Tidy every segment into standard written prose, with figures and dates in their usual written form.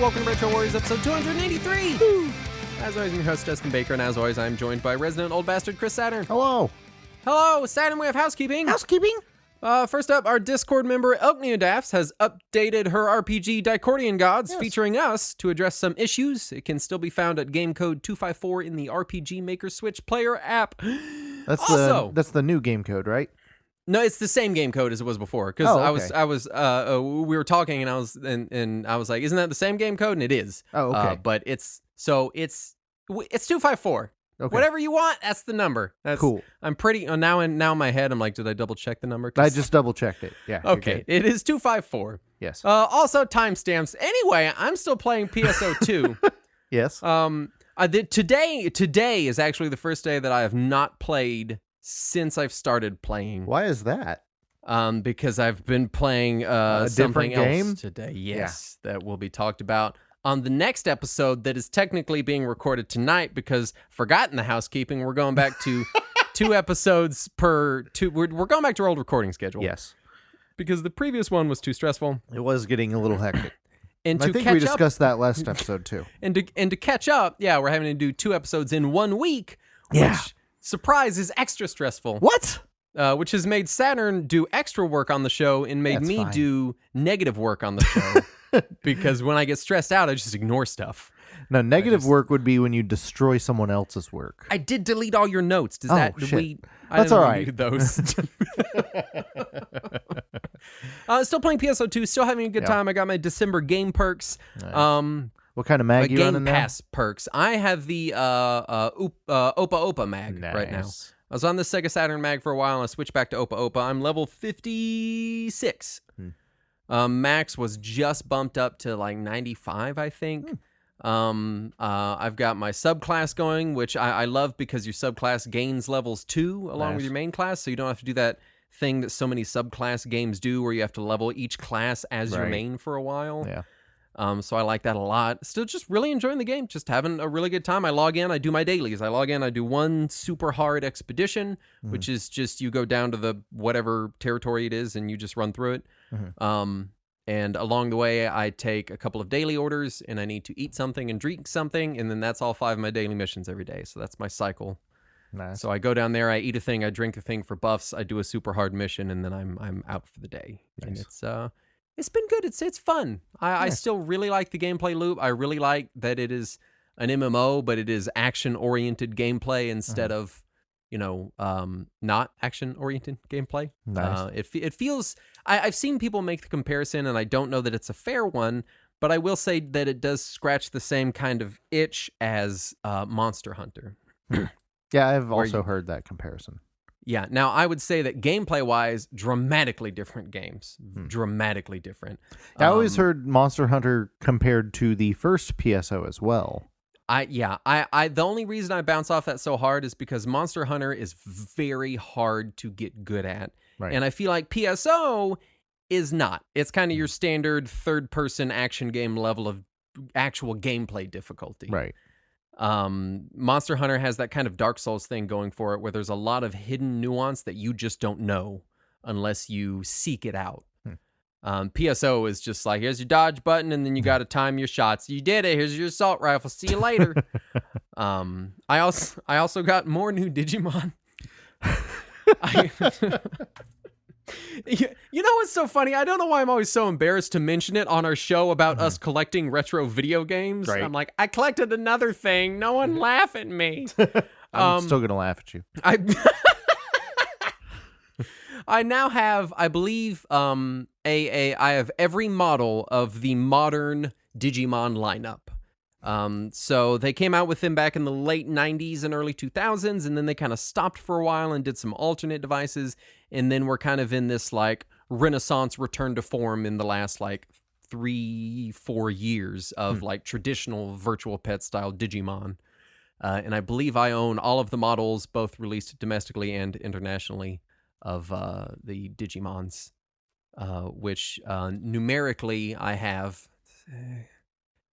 welcome to Retro Warriors episode 283. Woo. As always, I'm your host, Justin Baker, and as always, I'm joined by resident old bastard Chris Saturn. Hello. Hello, Saturn, we have housekeeping. Housekeeping? First up, our Discord member, Elk Neodaffs, has updated her RPG Dicordian Gods, featuring us to address some issues. It can still be found at Gamecode 254 in the RPG Maker Switch player app. That's the new game code, right? No, it's the same game code as it was before. Because we were talking, and I was like, "Isn't that the same game code?" And it is. Oh, okay. But it's 254. Okay. Whatever you want, that's the number. That's cool. I'm pretty now in my head. I'm like, did I double check the number? I just double checked it. Yeah. Okay, it is 254. Yes. Also timestamps. Anyway, I'm still playing PSO2. Yes. Today is actually the first day that I have not played since I've started playing. Why is that? Because I've been playing something different game else today. Yes, that will be talked about on the next episode that is technically being recorded tonight because forgotten the housekeeping. We're going back to 2 episodes per 2. We're going back to our old recording schedule. Yes. Because the previous one was too stressful. It was getting a little hectic. And I think we discussed that last episode too. And to catch up, we're having to do 2 episodes in 1 week, which, surprise, is extra stressful. What? Which has made Saturn do extra work on the show and made me do negative work on the show. Because when I get stressed out, I just ignore stuff. No, negative work would be when you destroy someone else's work. I did delete all your notes. Does that? Shit. I That's didn't all know right. we needed those. Still playing PSO2. Still having a good time. I got my December game perks. Nice. What kind of mag you running Game now? Pass perks. I have the Opa Opa mag right now. I was on the Sega Saturn mag for a while, and I switched back to Opa Opa. I'm level 56. Max was just bumped up to like 95, I think. I've got my subclass going, which I love because your subclass gains levels too along with your main class, so you don't have to do that thing that so many subclass games do where you have to level each class as your main for a while. Yeah. So I like that a lot. Still just really enjoying the game, just having a really good time. I log in, I do my dailies. I log in, I do 1 super hard expedition, which is just you go down to the whatever territory it is and you just run through it. And along the way, I take a couple of daily orders and I need to eat something and drink something. And then that's all 5 of my daily missions every day. So that's my cycle. Nice. So I go down there, I eat a thing, I drink a thing for buffs, I do a super hard mission, and then I'm out for the day. Nice. And it's been good. It's fun. I still really like the gameplay loop. I really like that it is an MMO, but it is action-oriented gameplay instead of, not action-oriented gameplay. Nice. It feels... I've seen people make the comparison, and I don't know that it's a fair one, but I will say that it does scratch the same kind of itch as Monster Hunter. Yeah, I've also heard that comparison. Yeah. Now, I would say that gameplay-wise, dramatically different games. Dramatically different. I always heard Monster Hunter compared to the first PSO as well. The only reason I bounce off that so hard is because Monster Hunter is very hard to get good at. Right. And I feel like PSO is not. It's kind of your standard third-person action game level of actual gameplay difficulty. Right. Monster Hunter has that kind of Dark Souls thing going for it where there's a lot of hidden nuance that you just don't know unless you seek it out. PSO is just like, here's your dodge button and then you got to time your shots. You did it. Here's your assault rifle. See you later. I also got more new Digimon. You know what's so funny? I don't know why I'm always so embarrassed to mention it on our show about us collecting retro video games. Right. I'm like, I collected another thing. No one laugh at me. I'm still going to laugh at you. I now have, I believe, I have every model of the modern Digimon lineup. So they came out with them back in the late 90s and early 2000s, and then they kind of stopped for a while and did some alternate devices, and then we're kind of in this like renaissance return to form in the last like 3-4 years of like traditional virtual pet style Digimon. And I believe I own all of the models, both released domestically and internationally, of the Digimons, which numerically I have...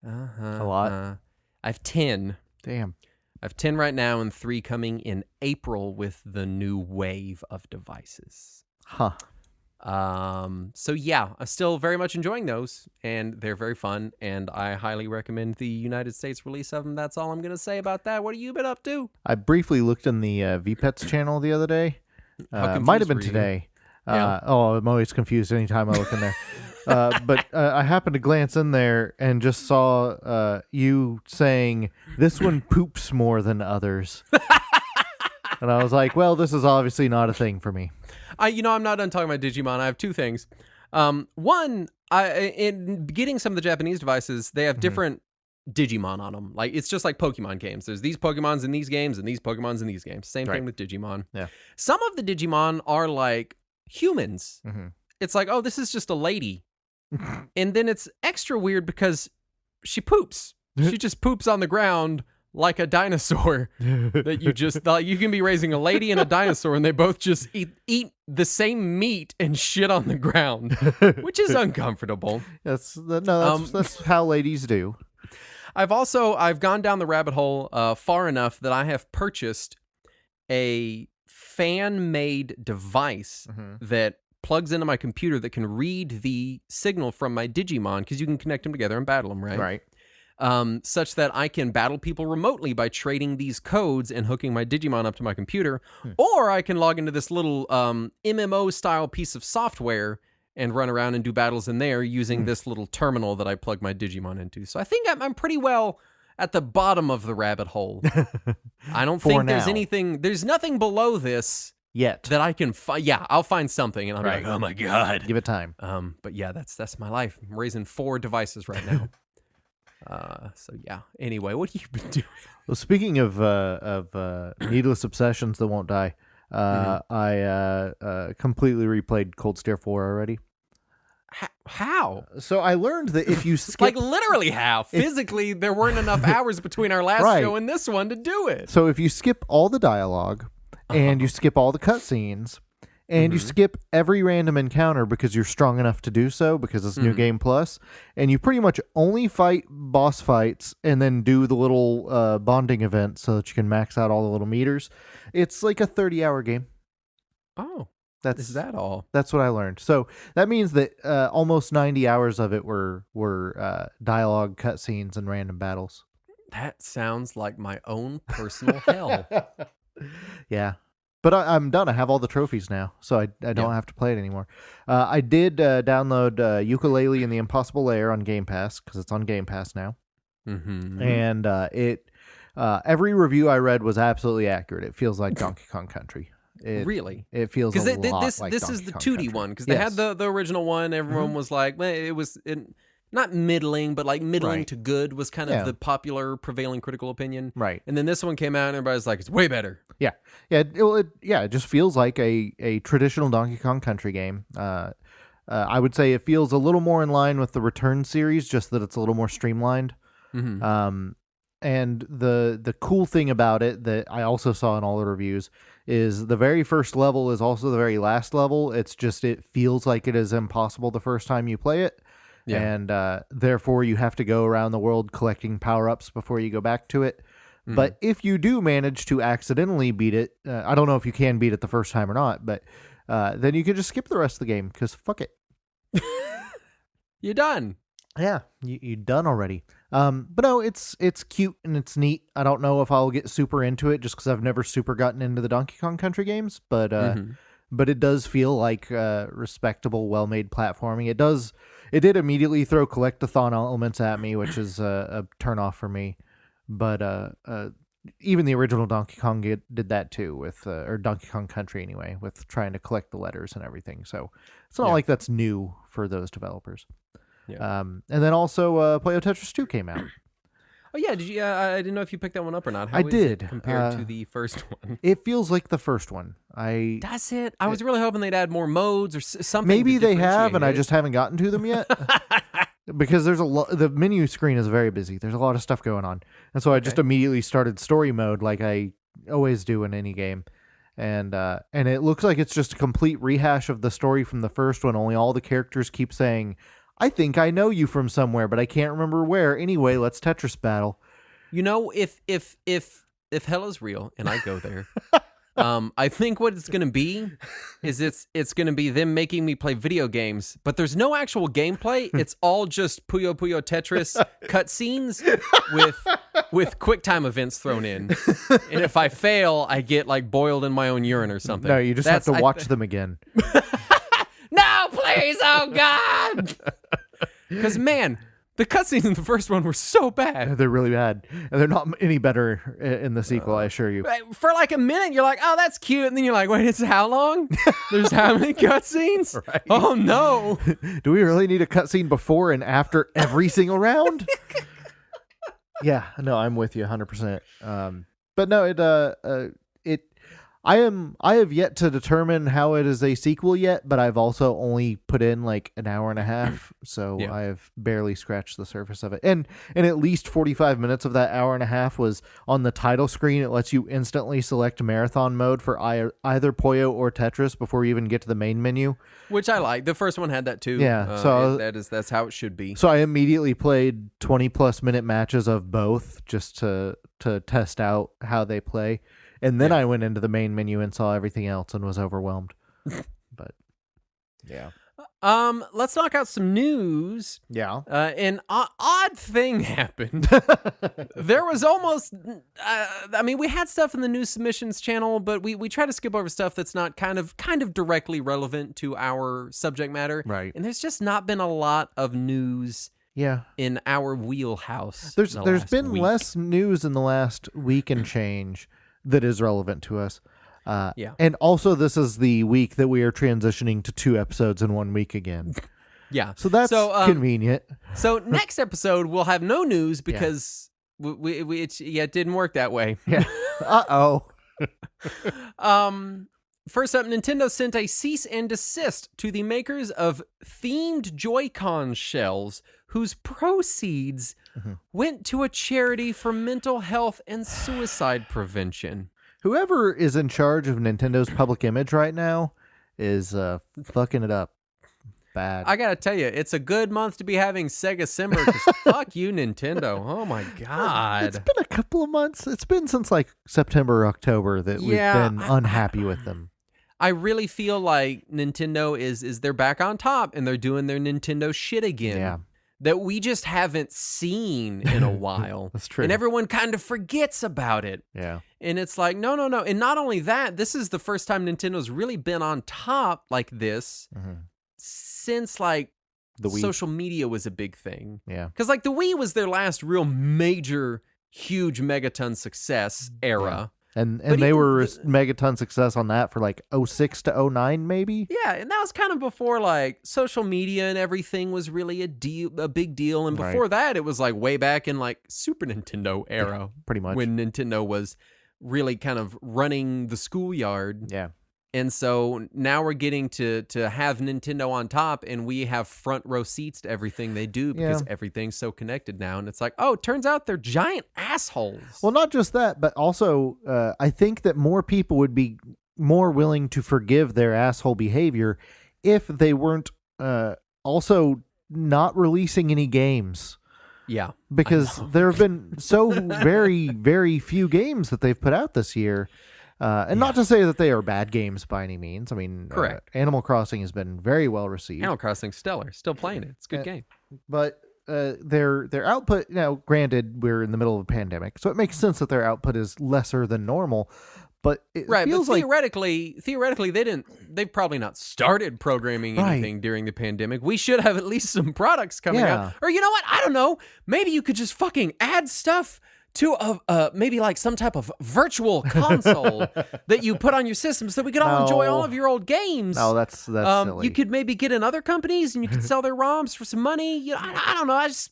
a lot? I have 10. Damn. I have 10 right now and 3 coming in April with the new wave of devices. Huh. So yeah, I'm still very much enjoying those, and they're very fun, and I highly recommend the United States release of them. That's all I'm gonna say about that. What have you been up to? I briefly looked in the VPets channel the other day. How Might have confused been were you? today. Yeah. I'm always confused anytime I look in there. But I happened to glance in there and just saw you saying, "This one poops more than others." And I was like, well, this is obviously not a thing for me. I'm not done talking about Digimon. I have two things. One, in getting some of the Japanese devices, they have different Digimon on them. Like, it's just like Pokemon games. There's these Pokemons in these games and these Pokemons in these games. Same Right. thing with Digimon. Yeah. Some of the Digimon are like humans. Mm-hmm. It's like, oh, this is just a lady. And then it's extra weird because she poops. She just poops on the ground like a dinosaur that you just thought you can be raising a lady and a dinosaur and they both just eat the same meat and shit on the ground, which is uncomfortable. That's how ladies do. I've gone down the rabbit hole far enough that I have purchased a fan-made device that plugs into my computer that can read the signal from my Digimon, because you can connect them together and battle them, right? Right. Such that I can battle people remotely by trading these codes and hooking my Digimon up to my computer, or I can log into this little MMO-style piece of software and run around and do battles in there using this little terminal that I plug my Digimon into. So I think I'm pretty well at the bottom of the rabbit hole. I don't think there's nothing below this yet that I can find. Yeah, I'll find something and I'll be like, oh my God. Give it time. But yeah, that's my life. I'm raising 4 devices right now. So yeah. Anyway, what have you been doing? Well, speaking of needless obsessions that won't die, I completely replayed Cold Stare 4 already. How? So I learned that if you skip... like literally how? Physically, there weren't enough hours between our last show and this one to do it. So if you skip all the dialogue, and you skip all the cutscenes, and you skip every random encounter because you're strong enough to do so because it's New Game Plus, and you pretty much only fight boss fights and then do the little bonding event so that you can max out all the little meters, it's like a 30-hour game. Oh. Is that all? That's what I learned. So that means that almost 90 hours of it were dialogue, cutscenes, and random battles. That sounds like my own personal hell. Yeah. But I'm done. I have all the trophies now, so I don't have to play it anymore. I did download Ukulele and the Impossible Lair on Game Pass, because it's on Game Pass now. Mm-hmm. And every review I read was absolutely accurate. It feels like Donkey Kong Country. Really? It feels a lot like this Donkey is the Kong 2D Country. one, because they had the original one. Everyone was like, well, it was not middling, but like middling to good was kind of the popular prevailing critical opinion. Right. And then this one came out and everybody's like, it's way better. Yeah. Yeah. It just feels like a traditional Donkey Kong Country game. I would say it feels a little more in line with the Return series, just that it's a little more streamlined. Mm-hmm. And the cool thing about it that I also saw in all the reviews is the very first level is also the very last level. It's just, it feels like it is impossible the first time you play it. Yeah. And therefore you have to go around the world collecting power-ups before you go back to it. Mm. But if you do manage to accidentally beat it, I don't know if you can beat it the first time or not, but then you can just skip the rest of the game, because fuck it. You're done. Yeah, you done already. But no, it's cute and it's neat. I don't know if I'll get super into it just because I've never super gotten into the Donkey Kong Country games, but it does feel like respectable, well-made platforming. It did immediately throw collectathon elements at me, which is a turnoff for me. But even the original Donkey Kong did that too, with or Donkey Kong Country anyway, with trying to collect the letters and everything. So it's not like that's new for those developers. Yeah. And then also Puyo Tetris 2 came out. Oh yeah, did you? I didn't know if you picked that one up or not. How I is did. It compared to the first one. It feels like the first one. Does it? I was really hoping they'd add more modes or something. Maybe they have, and I just haven't gotten to them yet. Because there's the menu screen is very busy. There's a lot of stuff going on, and so I just immediately started story mode, like I always do in any game. And it looks like it's just a complete rehash of the story from the first one. Only all the characters keep saying, I think I know you from somewhere, but I can't remember where. Anyway, let's Tetris battle. You know, if hell is real and I go there, I think what it's going to be is it's going to be them making me play video games, but there's no actual gameplay. It's all just Puyo Puyo Tetris cutscenes with QuickTime events thrown in. And if I fail, I get like boiled in my own urine or something. No, you just have to watch them again. No, please, oh God! Because man, the cutscenes in the first one were so bad. They're really bad, and they're not any better in the sequel. I assure you. For like a minute, you're like, "Oh, that's cute," and then you're like, "Wait, it's how long? There's how many cutscenes? Right. Oh no! Do we really need a cutscene before and after every single round?" Yeah, no, I'm with you 100%. But no, I have yet to determine how it is a sequel yet, but I've also only put in like an hour and a half, so yeah. I have barely scratched the surface of it. And at least 45 minutes of that hour and a half was on the title screen. It lets you instantly select marathon mode for either Puyo or Tetris before you even get to the main menu, which I like. The first one had that too. Yeah, that's how it should be. So I immediately played 20+ minute matches of both just to test out how they play. And then I went into the main menu and saw everything else and was overwhelmed. But yeah. Let's knock out some news. Yeah. An odd thing happened. There was almost we had stuff in the news submissions channel, but we try to skip over stuff that's not kind of directly relevant to our subject matter. Right. And there's just not been a lot of news in our wheelhouse. There's been less news in the last week and change that is relevant to us. And also this is the week that we are transitioning to 2 episodes in 1 week again. Yeah. So that's convenient. So next episode we'll have no news because it didn't work that way. Yeah. Uh-oh. First up, Nintendo sent a cease and desist to the makers of themed Joy-Con shells whose proceeds went to a charity for mental health and suicide prevention. Whoever is in charge of Nintendo's public image right now is fucking it up bad. I gotta tell you, it's a good month to be having Sega Simber because fuck you, Nintendo. Oh my God. It's been a couple of months. It's been since like September or October that we've been unhappy with them. I really feel like Nintendo is they're back on top and they're doing their Nintendo shit again. Yeah. That we just haven't seen in a while. That's true. And everyone kind of forgets about it. Yeah. And it's like, no. And not only that, this is the first time Nintendo's really been on top like this since like the Wii. Social media was a big thing. Yeah. Because like the Wii was their last real major, huge megaton success era. Yeah. And they were a megaton success on that for like 06 to 09 maybe. Yeah, and that was kind of before like social media and everything was really a big deal. And before that, it was like way back in like Super Nintendo era, pretty much, when Nintendo was really kind of running the schoolyard. Yeah. And so now we're getting to have Nintendo on top, and we have front row seats to everything they do because everything's so connected now. And it's like, oh, it turns out they're giant assholes. Well, not just that, but also I think that more people would be more willing to forgive their asshole behavior if they weren't also not releasing any games. Yeah. Because there have been so very, very few games that they've put out this year. And not to say that they are bad games by any means. I mean, correct. Animal Crossing has been very well received. Animal Crossing, stellar. Still playing it. It's a good game. But their output, granted, we're in the middle of a pandemic, so it makes sense that their output is lesser than normal. But it feels but theoretically, they've probably not started programming anything during the pandemic. We should have at least some products coming out. Or you know what? I don't know. Maybe you could just fucking add stuff to maybe like some type of virtual console that you put on your system so that we could all enjoy all of your old games. No, that's silly. You could maybe get in other companies and you could sell their ROMs for some money. I don't know. I just,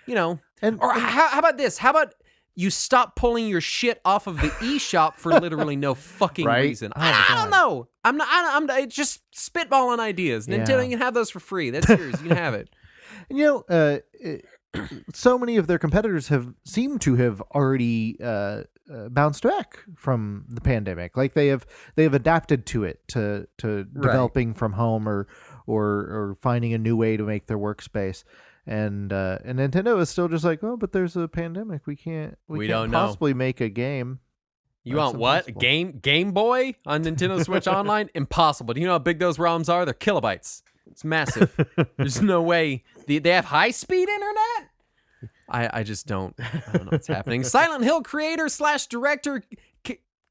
how about this? How about you stop pulling your shit off of the eShop for literally no fucking reason? I don't know. I'm just spitballing ideas. Nintendo, you can have those for free. That's yours. You can have it. And so many of their competitors seemed to have already bounced back from the pandemic. Like they have adapted to it, to developing from home or finding a new way to make their workspace. And Nintendo is still just like, oh, but there's a pandemic. We don't possibly make a game. You want what? Game Boy on Nintendo Switch Online? Impossible. Do you know how big those ROMs are? They're kilobytes. It's massive. There's no way. They have high-speed internet? I just don't. I don't know what's happening. Silent Hill creator / director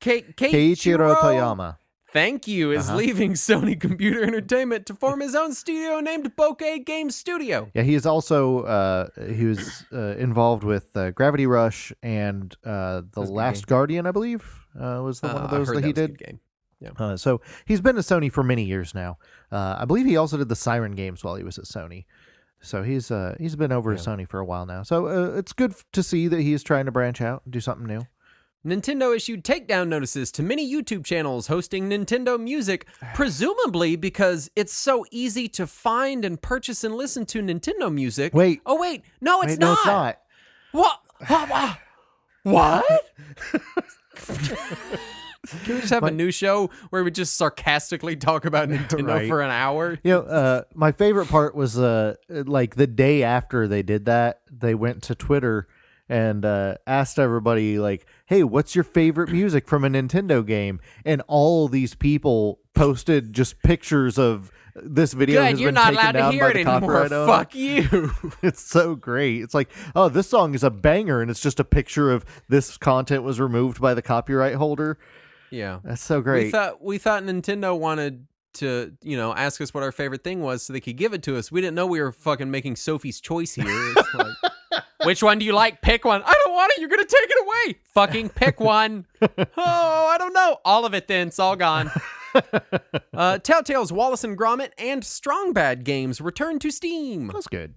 Keiichiro Toyama. Thank you, is leaving Sony Computer Entertainment to form his own studio named Bokeh Game Studio. Yeah, he is also he was involved with Gravity Rush and The Last Guardian, I believe, was the one of those that he did. Game. Yeah. So he's been at Sony for many years now. I believe he also did the Siren games while he was at Sony. So he's been over at Sony for a while now. So it's good to see that he's trying to branch out and do something new. Nintendo issued takedown notices to many YouTube channels hosting Nintendo music, presumably because it's so easy to find and purchase and listen to Nintendo music. Wait. Oh, wait. No, it's not. No, it's not. What? What? Can we just have a new show where we just sarcastically talk about Nintendo for an hour? You know, my favorite part was like the day after they did that, they went to Twitter and asked everybody, like, hey, what's your favorite music from a Nintendo game? And all these people posted just pictures of this video. Good, has you're been not taken allowed down to hear by it the anymore. copyright owner. Fuck you. It's so great. It's like, oh, this song is a banger, and it's just a picture of this content was removed by the copyright holder. Yeah. That's so great. We thought Nintendo wanted to, ask us what our favorite thing was so they could give it to us. We didn't know we were fucking making Sophie's Choice here. It's like, which one do you like? Pick one. I don't want it. You're going to take it away. Fucking pick one. Oh, I don't know. All of it then. It's all gone. Telltale's Wallace and Gromit and Strong Bad games return to Steam. That's good.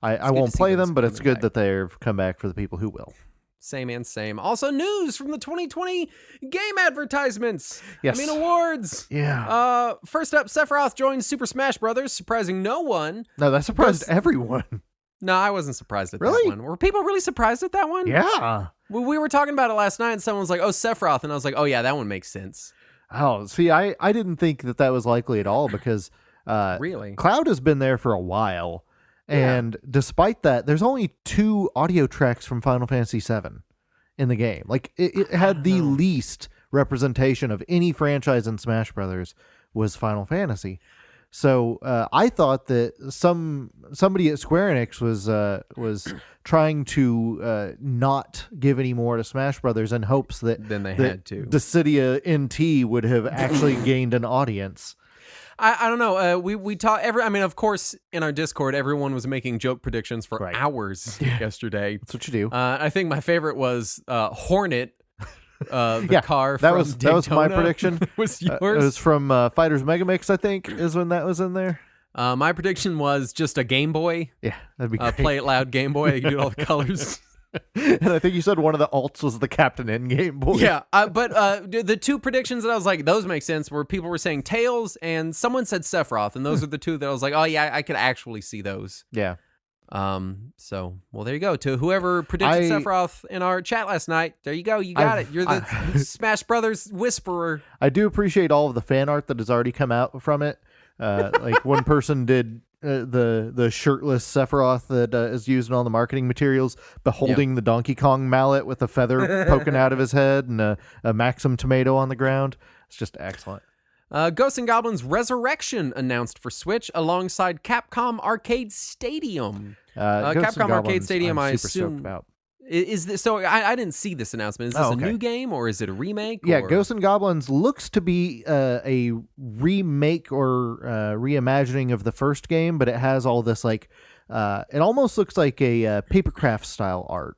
I won't play them, but it's good that they've come back for the people who will. Same and same. Also, news from the 2020 game advertisements. Yes. Awards. Yeah. First up, Sephiroth joins Super Smash Brothers, surprising no one. No, that surprised everyone. No, I wasn't surprised at Really? that one. Were people really surprised at that one? Yeah. We were talking about it last night, and someone was like, oh, Sephiroth. And I was like, oh, yeah, that one makes sense. Oh, see, I didn't think that was likely at all because really? Cloud has been there for a while. And despite that, there's only 2 audio tracks from Final Fantasy VII in the game. Like, it had the least representation of any franchise in Smash Brothers was Final Fantasy. So I thought that somebody at Square Enix was trying to not give any more to Smash Brothers in hopes that then they had to. Dissidia NT would have actually gained an audience. I don't know. We talk of course, in our Discord, everyone was making joke predictions for hours yesterday. That's what you do. I think my favorite was Hornet. The car that from was Daytona. that was my prediction. Was yours? It was from Fighters Megamix, I think, is when that was in there. My prediction was just a Game Boy. Yeah, that'd be great. Play it loud Game Boy. You can do all the colors. And I think you said one of the alts was the Captain N Game Boy. Yeah, but the 2 predictions that I was like, those make sense, where people were saying Tails and someone said Sephiroth, and those are the 2 that I was like, oh yeah, I could actually see those. Yeah. So, well, there you go. To whoever predicted Sephiroth in our chat last night, there you go. You got it. You're the Smash Brothers whisperer. I do appreciate all of the fan art that has already come out from it. Like one person did the shirtless Sephiroth that is used in all the marketing materials, beholding the Donkey Kong mallet with a feather poking out of his head and a Maxim tomato on the ground. It's just excellent. Ghosts and Goblins Resurrection announced for Switch alongside Capcom Arcade Stadium. Capcom Arcade Stadium, I assume. About. Is this so? I didn't see this announcement. Is this a new game or is it a remake? Yeah, Ghosts and Goblins looks to be a remake or reimagining of the first game, but it has all this like it almost looks like a papercraft style art,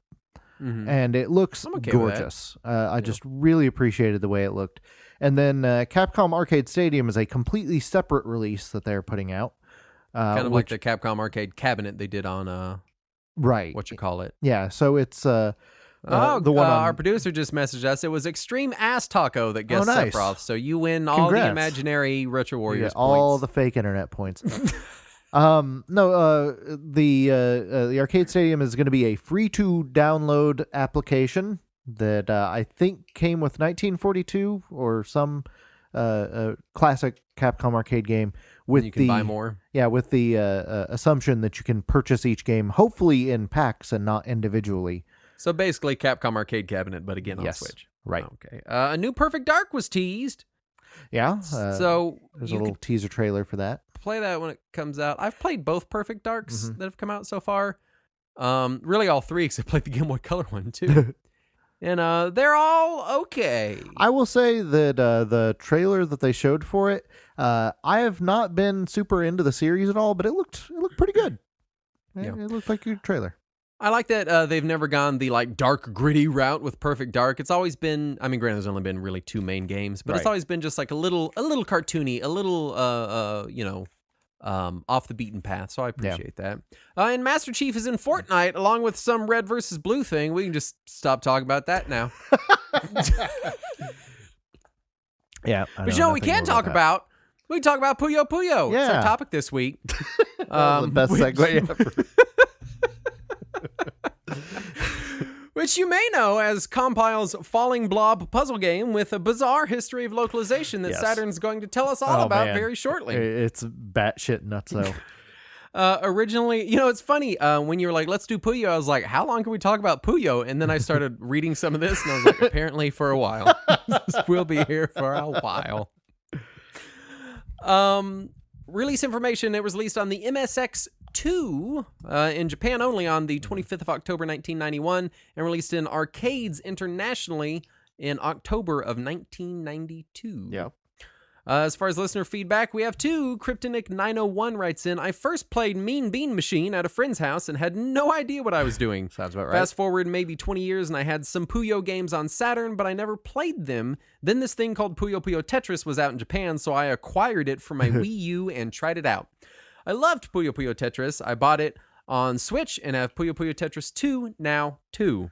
and it looks gorgeous. I just really appreciated the way it looked. And then Capcom Arcade Stadium is a completely separate release that they're putting out. Kind of like the Capcom Arcade Cabinet they did on right. What you call it. Yeah, so it's the one our producer just messaged us. It was Extreme Ass Taco that guessed Sephiroth. So you win all the imaginary Retro Warriors points. All the fake internet points. The Arcade Stadium is going to be a free to download application that I think came with 1942 or some classic Capcom arcade game. With you can buy more. Yeah, with the assumption that you can purchase each game, hopefully in packs and not individually. So basically Capcom arcade cabinet, but again on Switch. Right. Okay. A new Perfect Dark was teased. Yeah. So there's a little teaser trailer for that. Play that when it comes out. I've played both Perfect Darks that have come out so far. Really all three, because I played the Game Boy Color one too. And they're all okay. I will say that the trailer that they showed for it, I have not been super into the series at all, but it looked pretty good. Yeah. It looked like a good trailer. I like that they've never gone the like dark, gritty route with Perfect Dark. It's always been, I mean, granted, there's only been really 2 main games, but it's always been just like a little cartoony, a little, off the beaten path. So I appreciate that. And Master Chief is in Fortnite along with some red versus blue thing. We can just stop talking about that now. Yeah, but you know what we can talk about? We can talk about Puyo Puyo. Yeah. It's our topic this week. The best segue ever. Which you may know as Compile's Falling Blob puzzle game with a bizarre history of localization that Saturn's going to tell us all about very shortly. It's batshit nutso. Originally, it's funny, when you were like, let's do Puyo, I was like, how long can we talk about Puyo? And then I started reading some of this, and I was like, apparently for a while. We'll be here for a while. Release information, it was released on the MSX2 in Japan only on the 25th of October 1991 and released in arcades internationally in October of 1992. Yeah. As far as listener feedback, we have 2. Kryptonic 901 writes in, I first played Mean Bean Machine at a friend's house and had no idea what I was doing. Sounds about right. Fast forward maybe 20 years and I had some Puyo games on Saturn, but I never played them. Then this thing called Puyo Puyo Tetris was out in Japan, so I acquired it for my Wii U and tried it out. I loved Puyo Puyo Tetris. I bought it on Switch and have Puyo Puyo Tetris 2 now too.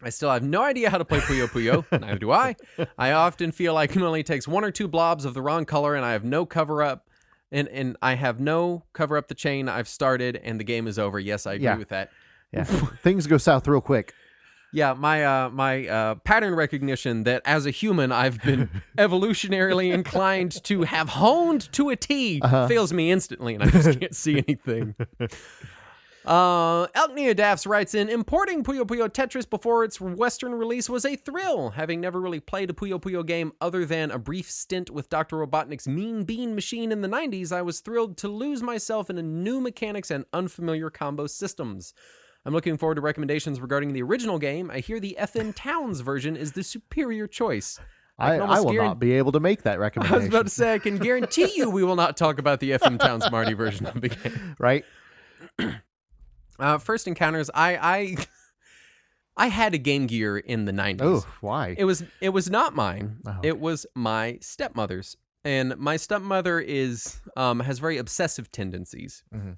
I still have no idea how to play Puyo Puyo. Neither do I. I often feel like it only takes 1 or 2 blobs of the wrong color and I have no cover up. And I have no cover up the chain I've started and the game is over. Yes, I agree with that. Yeah. Things go south real quick. Yeah, my pattern recognition that as a human I've been evolutionarily inclined to have honed to a T fails me instantly and I just can't see anything. Elk Neodaffs writes in, importing Puyo Puyo Tetris before its Western release was a thrill. Having never really played a Puyo Puyo game other than a brief stint with Dr. Robotnik's Mean Bean Machine in the 90s, I was thrilled to lose myself in new mechanics and unfamiliar combo systems. I'm looking forward to recommendations regarding the original game. I hear the FM Towns version is the superior choice. I will not be able to make that recommendation. I was about to say, I can guarantee you we will not talk about the FM Towns Marty version of the game. Right? First encounters, I had a Game Gear in the 90s. Oh, why? It was not mine. Oh. It was my stepmother's. And my stepmother has very obsessive tendencies. Mm-hmm.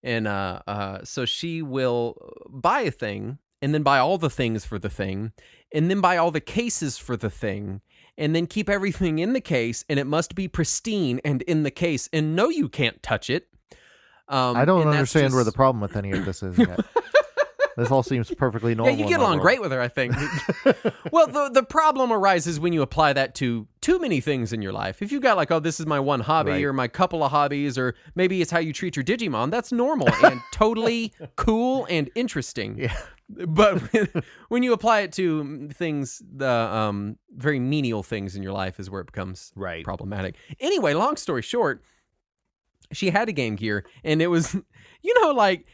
And so she will buy a thing and then buy all the things for the thing and then buy all the cases for the thing and then keep everything in the case and it must be pristine and in the case and no, you can't touch it. I don't understand where the problem with any of this is yet. This all seems perfectly normal. Yeah, you get along great with her, I think. Well, the problem arises when you apply that to too many things in your life. If you've got like, oh, this is my one hobby or my couple of hobbies, or maybe it's how you treat your Digimon, that's normal and totally cool and interesting. Yeah. But when you apply it to things, the very menial things in your life is where it becomes problematic. Anyway, long story short, she had a Game Gear, and it was, like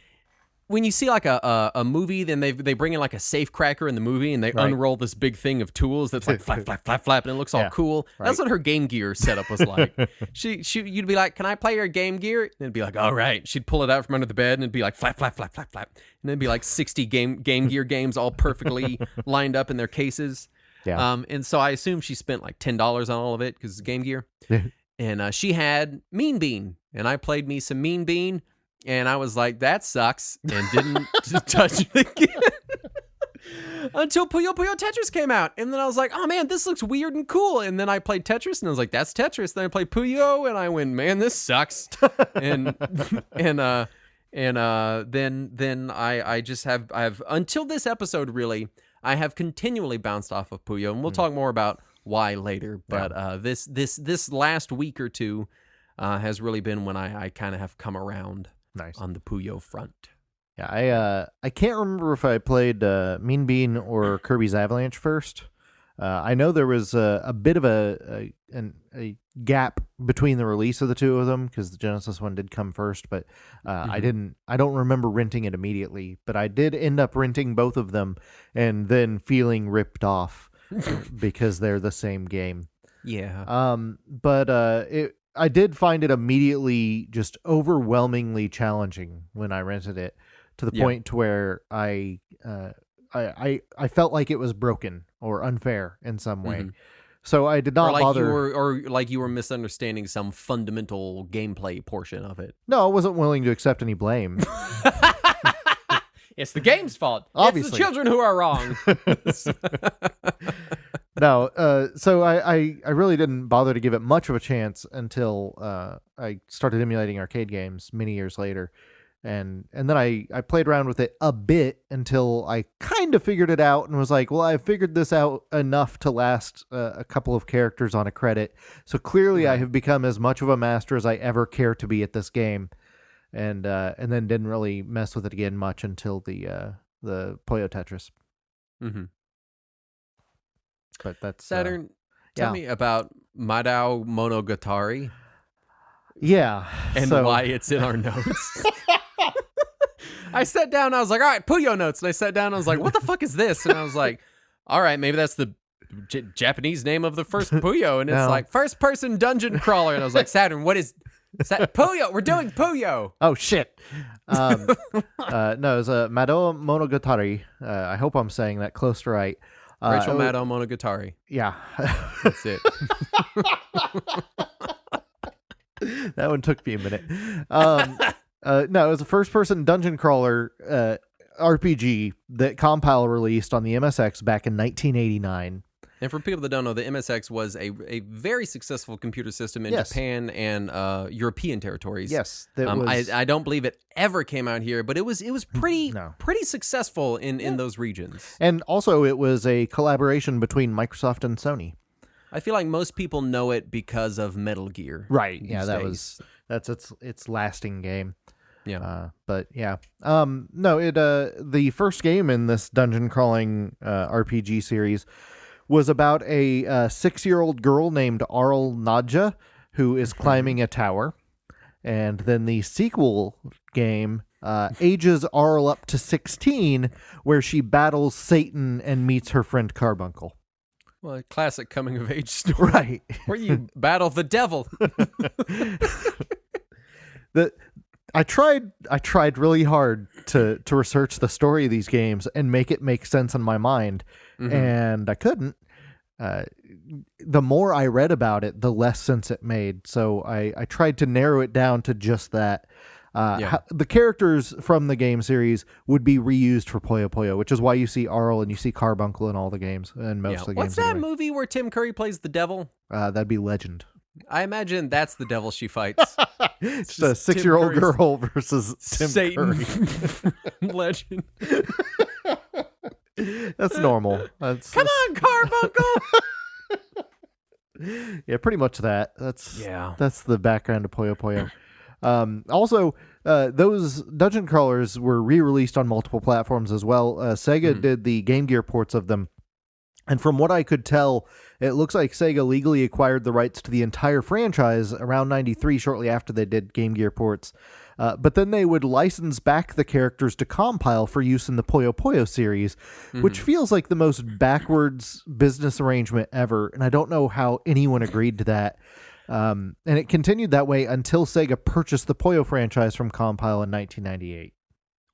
when you see like a movie, then they bring in like a safe cracker in the movie, and they unroll this big thing of tools that's like flap, flap, flap, flap, and it looks all cool. Right. That's what her Game Gear setup was like. You'd be like, "Can I play your Game Gear?" And it'd be like, "All right." She'd pull it out from under the bed, and it'd be like flap, flap, flap, flap, flap, and it'd be like 60 Game Gear games all perfectly lined up in their cases. Yeah. And so I assume she spent like $10 on all of it because it's Game Gear. And she had Mean Bean, and I played me some Mean Bean, and I was like, that sucks, and didn't touch it again. Until Puyo Puyo Tetris came out, and then I was like, oh man, this looks weird and cool, and then I played Tetris, and I was like, that's Tetris. Then I played Puyo, and I went, man, this sucks. and then I just have until this episode really, I have continually bounced off of Puyo, and we'll talk more about why later. But this last week or two has really been when I kind of have come around on the Puyo front. Yeah, I can't remember if I played Mean Bean or Kirby's Avalanche first. I know there was a bit of a gap between the release of the two of them because the Genesis one did come first, but I don't remember renting it immediately, but I did end up renting both of them and then feeling ripped off because they're the same game. Yeah. But I did find it immediately just overwhelmingly challenging when I rented it, to the point to where I felt like it was broken or unfair in some way. So I did not bother. Or like you were misunderstanding some fundamental gameplay portion of it. No, I wasn't willing to accept any blame. It's the game's fault. Obviously. It's the children who are wrong. No, so I really didn't bother to give it much of a chance until I started emulating arcade games many years later. And then I played around with it a bit until I kind of figured it out and was like, well, I figured this out enough to last a couple of characters on a credit. So clearly I have become as much of a master as I ever care to be at this game. And then didn't really mess with it again much until the Puyo Tetris. Mm-hmm. But that's Saturn. Tell me about Madao Monogatari. Yeah. And why it's in our notes. I sat down, I was like, all right, Puyo notes. And I sat down, I was like, what the fuck is this? And I was like, all right, maybe that's the Japanese name of the first Puyo. And it's like, first person dungeon crawler. And I was like, Saturn, what is Puyo? We're doing Puyo. Oh, shit. No, it was Madao Monogatari. I hope I'm saying that close to right. Rachel Madao Monogatari. Yeah. That's it. That one took me a minute. No, it was a first-person dungeon crawler RPG that Compile released on the MSX back in 1989. And for people that don't know, the MSX was a very successful computer system in Japan and European territories. Yes, I don't believe it ever came out here, but it was pretty successful in those regions. And also, it was a collaboration between Microsoft and Sony. I feel like most people know it because of Metal Gear. Right. Yeah, that's its lasting game. Yeah. But yeah. No, the first game in this dungeon crawling RPG series was about a 6-year-old girl named Arl Nadja who is climbing a tower. And then the sequel game ages Arl up to 16, where she battles Satan and meets her friend Carbuncle. Well, a classic coming-of-age story. Right. Where you battle the devil. I tried really hard to research the story of these games and make it make sense in my mind, and I couldn't. The more I read about it, the less sense it made. So I tried to narrow it down to just that. The characters from the game series would be reused for Puyo Puyo, which is why you see Arl and you see Carbuncle in all the games and most of the games. What's that movie where Tim Curry plays the devil? That'd be Legend. I imagine that's the devil she fights. It's a 6-year-old girl versus Tim Satan. Curry. Legend. That's normal. Come on, Carbuncle! Yeah, pretty much that. That's the background of Puyo Puyo. Also, those dungeon crawlers were re-released on multiple platforms as well. Sega did the Game Gear ports of them. And from what I could tell, it looks like Sega legally acquired the rights to the entire franchise around 93, shortly after they did Game Gear ports. But then they would license back the characters to Compile for use in the Puyo Puyo series, which feels like the most backwards business arrangement ever. And I don't know how anyone agreed to that. And it continued that way until Sega purchased the Puyo franchise from Compile in 1998.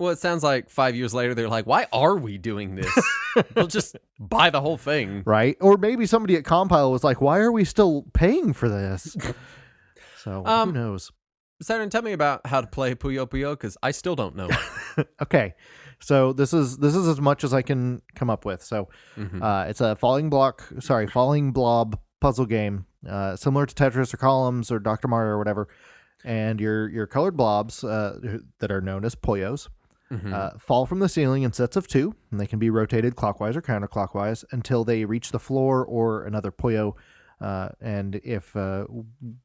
Well, it sounds like 5 years later, they're like, why are we doing this? We'll just buy the whole thing. Right. Or maybe somebody at Compile was like, why are we still paying for this? So who knows? Saturn, tell me about how to play Puyo Puyo, because I still don't know. Okay. So this is as much as I can come up with. So it's a falling blob puzzle game, similar to Tetris or Columns or Dr. Mario or whatever. And your colored blobs that are known as Puyos fall from the ceiling in sets of 2, and they can be rotated clockwise or counterclockwise until they reach the floor or another Puyo. And if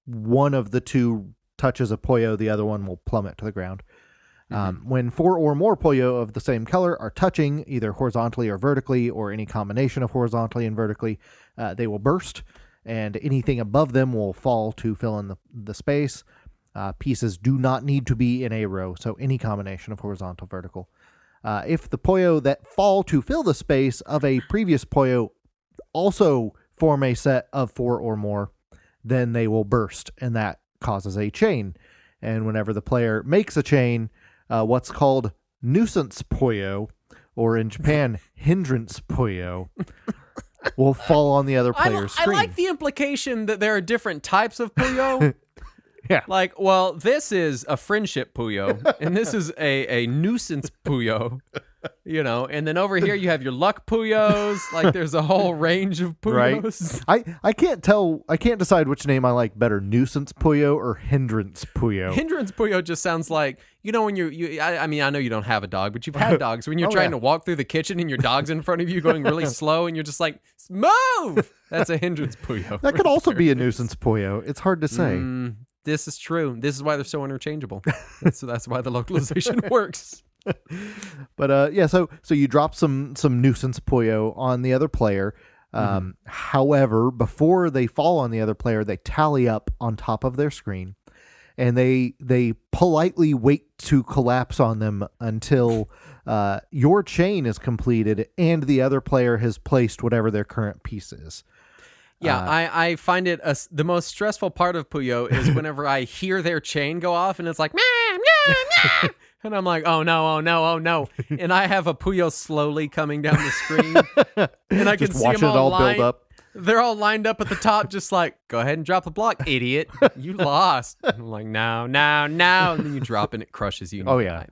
one of the two touches a Puyo, the other one will plummet to the ground. When 4 or more Puyo of the same color are touching, either horizontally or vertically, or any combination of horizontally and vertically, they will burst, and anything above them will fall to fill in the space. Pieces do not need to be in a row, so any combination of horizontal, vertical. If the Puyo that fall to fill the space of a previous Puyo also form a set of 4 or more, then they will burst, and that causes a chain. And whenever the player makes a chain, what's called nuisance Puyo, or in Japan, hindrance Puyo, will fall on the other player's screen. I like the implication that there are different types of Puyo. Yeah. Like, well, this is a friendship Puyo, and this is a nuisance Puyo, and then over here you have your luck Puyos. Like, there's a whole range of Puyos. Right. I can't decide which name I like better, nuisance Puyo or hindrance Puyo. Hindrance Puyo just sounds like, when I know you don't have a dog, but you've had dogs. When you're trying to walk through the kitchen and your dog's in front of you going really slow and you're just like, move! That's a hindrance Puyo. That could also be a nuisance Puyo. It's hard to say. This is true. This is why they're so interchangeable. That's why the localization works. But so you drop some nuisance Puyo on the other player. However, before they fall on the other player, they tally up on top of their screen, and they politely wait to collapse on them until your chain is completed and the other player has placed whatever their current piece is. Yeah, I find it the most stressful part of Puyo is whenever I hear their chain go off and it's like, and I'm like, oh no, and I have a Puyo slowly coming down the screen, and I can see them all build up. They're all lined up at the top, just like, go ahead and drop the block, idiot. You lost. And I'm like, no. And then you drop and it crushes you. Oh, yeah.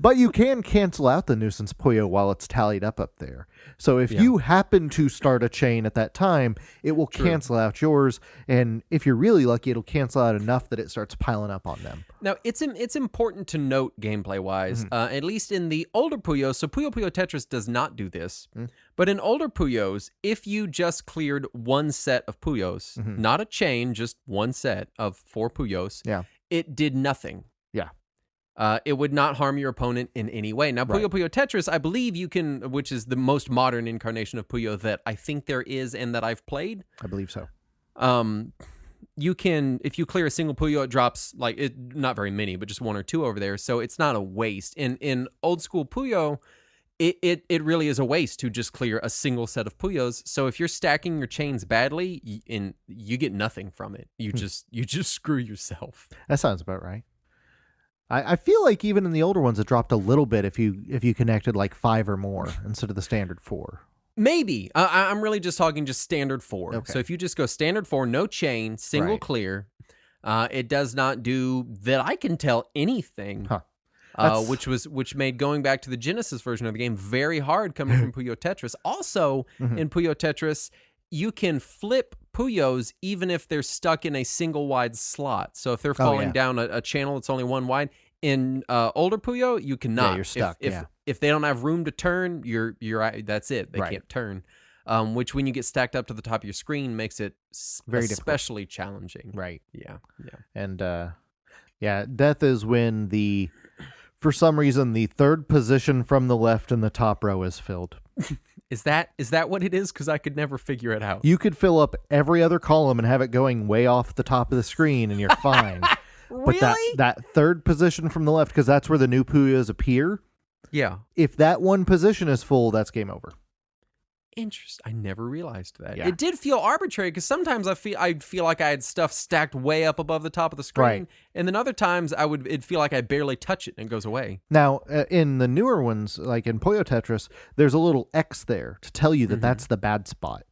But you can cancel out the nuisance Puyo while it's tallied up there. So if you happen to start a chain at that time, it will cancel out yours. And if you're really lucky, it'll cancel out enough that it starts piling up on them. Now, it's important to note gameplay-wise, at least in the older Puyos, so Puyo Puyo Tetris does not do this, but in older Puyos, if you just cleared one set of Puyos, not a chain, just one set of 4 Puyos, it did nothing. Yeah. It would not harm your opponent in any way. Now, Puyo Puyo Tetris, I believe you can, which is the most modern incarnation of Puyo that I think there is and that I've played. I believe so. You can, if you clear a single Puyo, it drops not very many, but just 1 or 2 over there. So it's not a waste. In old school Puyo, it really is a waste to just clear a single set of Puyos. So if you're stacking your chains badly, you get nothing from it. You just screw yourself. That sounds about right. I feel like even in the older ones, it dropped a little bit if you connected like 5 or more instead of the standard 4. Maybe. I'm really just talking just standard 4. Okay. So if you just go standard 4, no chain, single clear, it does not do, that I can tell, anything. Which made going back to the Genesis version of the game very hard coming from Puyo Tetris. Also, in Puyo Tetris, you can flip Puyos even if they're stuck in a single wide slot. So if they're falling down a channel that's only 1 wide, in older Puyo, you cannot. Yeah, you're stuck. If they don't have room to turn, you're that's it. They can't turn. Which, when you get stacked up to the top of your screen, makes it very especially challenging. Right. Yeah. And death is when for some reason, the third position from the left in the top row is filled. Is that what it is? Because I could never figure it out. You could fill up every other column and have it going way off the top of the screen, and you're fine. Really? But that third position from the left, because that's where the new Puyos appear. Yeah. If that one position is full, that's game over. Interesting. I never realized that. Yeah. It did feel arbitrary because sometimes I'd feel like I had stuff stacked way up above the top of the screen, and then other times it'd feel like I barely touch it and it goes away. Now, in the newer ones, like in Puyo Tetris, there's a little X there to tell you that that's the bad spot,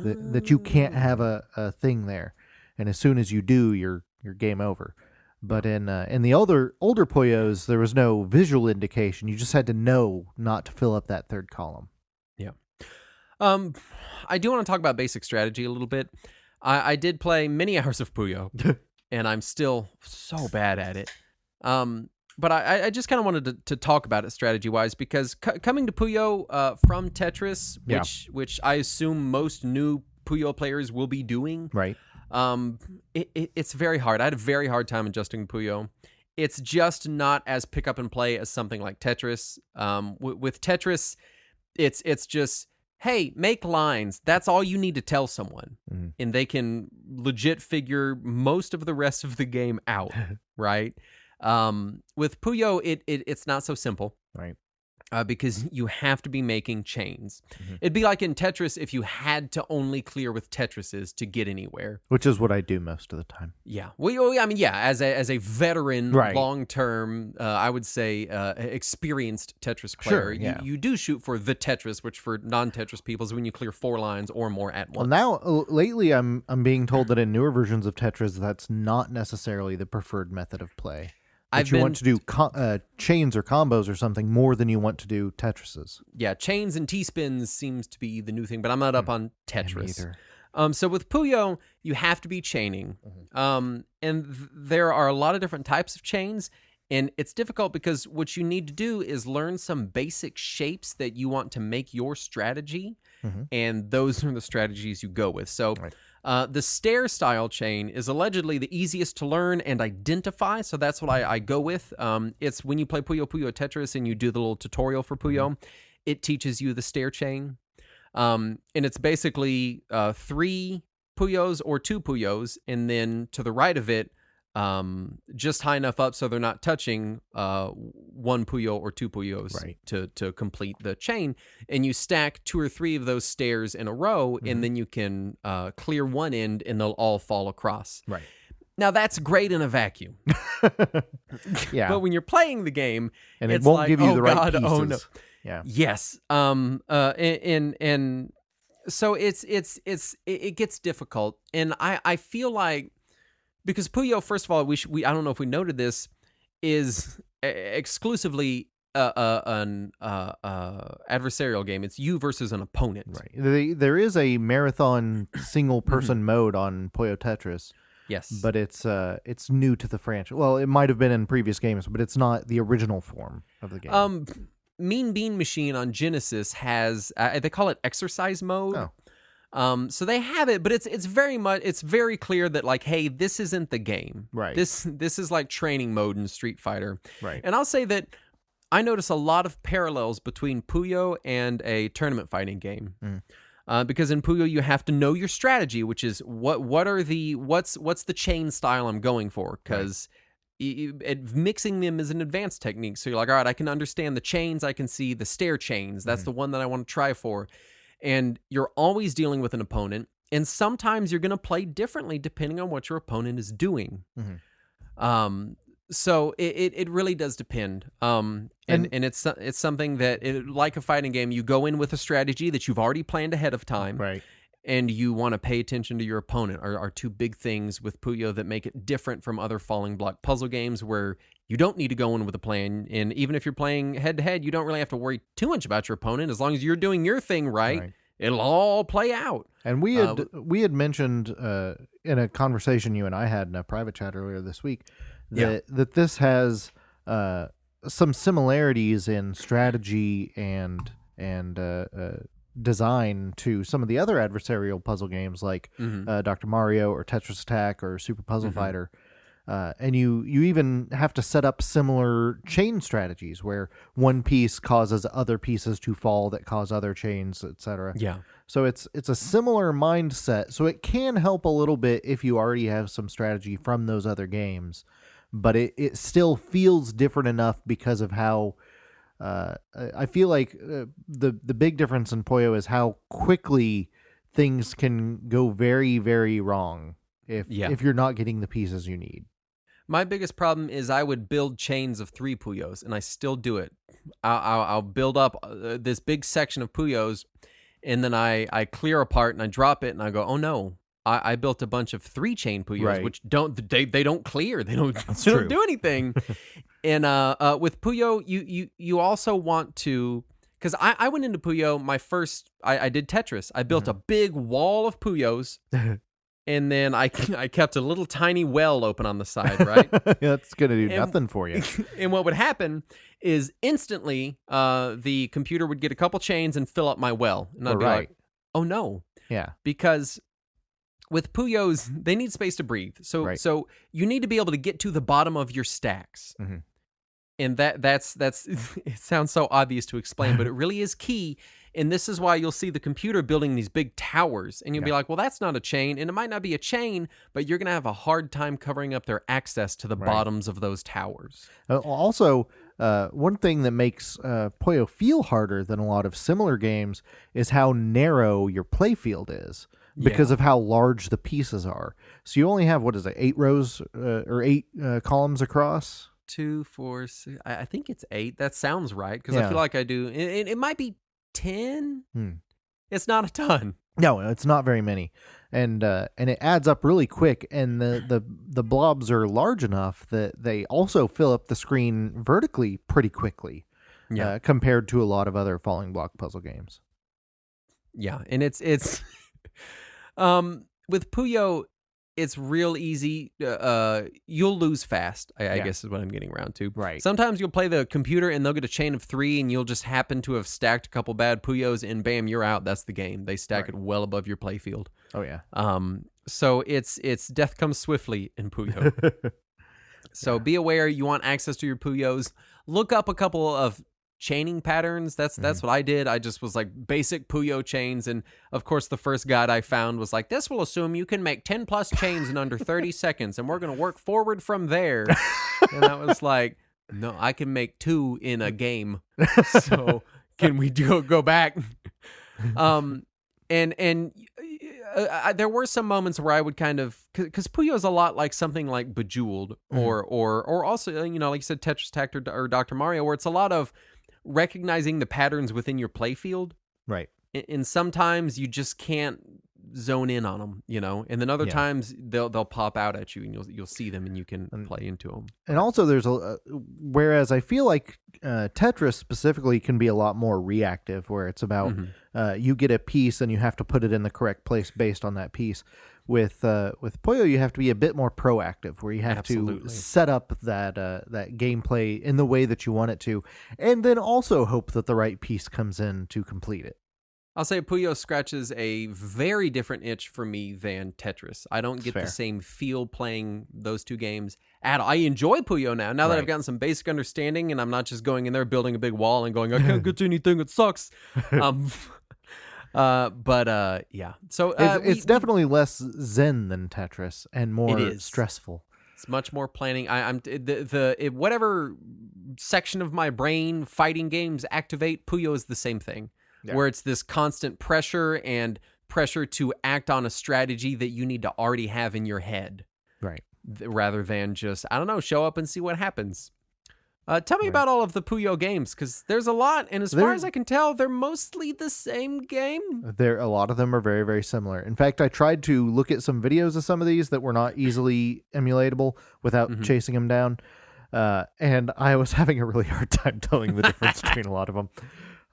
that you can't have a thing there, and as soon as you do, you're game over. But in the older Puyos, there was no visual indication. You just had to know not to fill up that third column. Yeah. I do want to talk about basic strategy a little bit. I did play many hours of Puyo, and I'm still so bad at it. But I just kind of wanted to talk about it strategy-wise, because coming to Puyo from Tetris, which I assume most new Puyo players will be doing. Right. It's very hard. I had a very hard time adjusting Puyo. It's just not as pick up and play as something like Tetris. With Tetris, it's just, hey, make lines. That's all you need to tell someone, and they can legit figure most of the rest of the game out, right? With Puyo, it's not so simple, Right. Because you have to be making chains. It'd be like in Tetris if you had to only clear with Tetrises to get anywhere. Which is what I do most of the time. Yeah. Well, I mean, yeah, as a veteran, Right. long-term, I would say experienced Tetris player, Sure, yeah. you do shoot for the Tetris, which for non-Tetris people is when you clear 4 lines or more at Well, once. now lately I'm being told that in newer versions of Tetris that's not necessarily the preferred method of play. That you want to do chains or combos or something more than you want to do Tetrises. Yeah, chains and T-spins seems to be the new thing, but I'm not up on Tetris. Either. So with Puyo, you have to be chaining. There are a lot of different types of chains, and it's difficult because what you need to do is learn some basic shapes that you want to make your strategy, and those are the strategies you go with. So the stair style chain is allegedly the easiest to learn and identify, so that's what I go with. It's when you play Puyo Tetris and you do the little tutorial for Puyo, it teaches you the stair chain. And it's basically 3 Puyos or 2 Puyos, and then to the right of it, just high enough up so they're not touching 1 Puyo or 2 Puyos to complete the chain. And you stack 2 or 3 of those stairs in a row, and then you can clear one end and they'll all fall across. Right. Now that's great in a vacuum. Yeah. But when you're playing the game, and it's it won't like, give you oh the right God, pieces. oh no. Yeah. Yes. And so it gets difficult, and I feel like, because Puyo, first of all, we I don't know if we noted this, is exclusively an adversarial game. It's you versus an opponent. Right. There is a marathon single person mode on Puyo Tetris. Yes. But it's new to the franchise. Well, it might have been in previous games, but it's not the original form of the game. Mean Bean Machine on Genesis has they call it exercise mode. Oh. So they have it, but it's very clear that, like, hey, this isn't the game. Right. This is like training mode in Street Fighter. Right. And I'll say that I notice a lot of parallels between Puyo and a tournament fighting game. Because in Puyo you have to know your strategy, which is what's the chain style I'm going for, because mixing them is an advanced technique. So you're like, all right, I can understand the chains, I can see the stair chains. That's the one that I want to try for. And you're always dealing with an opponent, and sometimes you're going to play differently depending on what your opponent is doing. So it really does depend. And it's something that, like a fighting game, you go in with a strategy that you've already planned ahead of time. Right. And you want to pay attention to your opponent are 2 big things with Puyo that make it different from other falling block puzzle games, where you don't need to go in with a plan. And even if you're playing head-to-head, you don't really have to worry too much about your opponent. As long as you're doing your thing right. It'll all play out. And we had mentioned in a conversation you and I had in a private chat earlier this week that this has some similarities in strategy and design to some of the other adversarial puzzle games like Dr. Mario or Tetris Attack or Super Puzzle Fighter. And you even have to set up similar chain strategies where one piece causes other pieces to fall that cause other chains, etc. Yeah. So it's a similar mindset. So it can help a little bit if you already have some strategy from those other games, but it still feels different enough because of how I feel like the big difference in Puyo is how quickly things can go very, very wrong if you're not getting the pieces you need. My biggest problem is I would build chains of 3 Puyos, and I still do it. I'll build up this big section of Puyos, and then I clear a part and I drop it, and I go, oh no, I built a bunch of 3 chain Puyos, which they don't clear, they don't do anything. And with Puyo, you also want to, because I went into Puyo, I did Tetris. I built a big wall of Puyos. And then I kept a little tiny well open on the side, right? That's going to do nothing for you. And what would happen is instantly the computer would get a couple chains and fill up my well. And I'd be like, oh no. Yeah. Because with Puyos, they need space to breathe. Right. So you need to be able to get to the bottom of your stacks. Mm-hmm. And that's it sounds so obvious to explain, but it really is key. And this is why you'll see the computer building these big towers, and you'll be like, well, that's not a chain, and it might not be a chain, but you're gonna have a hard time covering up their access to the bottoms of those towers. Also, one thing that makes Puyo feel harder than a lot of similar games is how narrow your playfield is because of how large the pieces are. So you only have, 8 rows or 8 columns across? 2, 4, 6. I think it's 8. That sounds right, because I feel like I do. It might be 10. It's not a ton. No, it's not very many, and it adds up really quick. And the blobs are large enough that they also fill up the screen vertically pretty quickly, compared to a lot of other falling block puzzle games. Yeah, and it's with Puyo, it's real easy. You'll lose fast, I guess is what I'm getting around to. Right. Sometimes you'll play the computer and they'll get a chain of 3 and you'll just happen to have stacked a couple bad Puyos and bam, you're out. That's the game. They stack it well above your playfield. Oh, yeah. So it's death comes swiftly in Puyo. So be aware you want access to your Puyos. Look up a couple of chaining patterns. That's what I did. I just was like basic Puyo chains, and of course the first guide I found was like, this will assume you can make 10 plus chains in under 30 seconds, and we're going to work forward from there. And I was like, no, I can make 2 in a game. So can we go back? There were some moments where I would kind of, because Puyo is a lot like something like Bejeweled or also, like you said, Tetris Attack or Dr. Mario, where it's a lot of recognizing the patterns within your playfield. Right. And sometimes you just can't zone in on them, and then other times they'll pop out at you and you'll see them and you can play into them. And also there's whereas I feel like Tetris specifically can be a lot more reactive, where it's about you get a piece and you have to put it in the correct place based on that piece. With Puyo, you have to be a bit more proactive, where you have to set up that gameplay in the way that you want it to, and then also hope that the right piece comes in to complete it. I'll say Puyo scratches a very different itch for me than Tetris. I don't get the same feel playing those two games at all. I enjoy Puyo now that I've gotten some basic understanding, and I'm not just going in there building a big wall and going, I can't get to anything, it sucks. Yeah. So it's definitely less zen than Tetris and more stressful. It's much more planning. Whatever section of my brain fighting games activate, Puyo is the same thing. Yeah. Where it's this constant pressure to act on a strategy that you need to already have in your head. Right. Rather than just, I don't know, show up and see what happens. Tell me about all of the Puyo games, because there's a lot, and as far as I can tell, they're mostly the same game. A lot of them are very, very similar. In fact, I tried to look at some videos of some of these that were not easily emulatable without chasing them down, and I was having a really hard time telling the difference between a lot of them.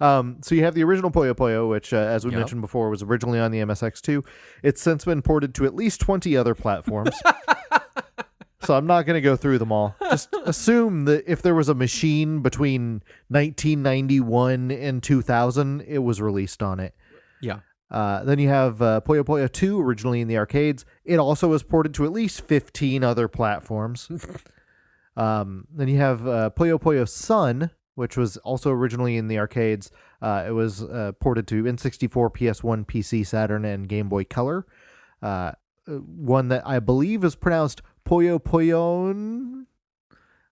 So you have the original Puyo Puyo, which, as we mentioned before, was originally on the MSX2. It's since been ported to at least 20 other platforms. So I'm not going to go through them all. Just assume that if there was a machine between 1991 and 2000, it was released on it. Yeah. Then you have Puyo Puyo 2, originally in the arcades. It also was ported to at least 15 other platforms. Then you have Puyo Puyo Sun, which was also originally in the arcades. It was ported to N64, PS1, PC, Saturn, and Game Boy Color. One that I believe is pronounced Puyo Puyon.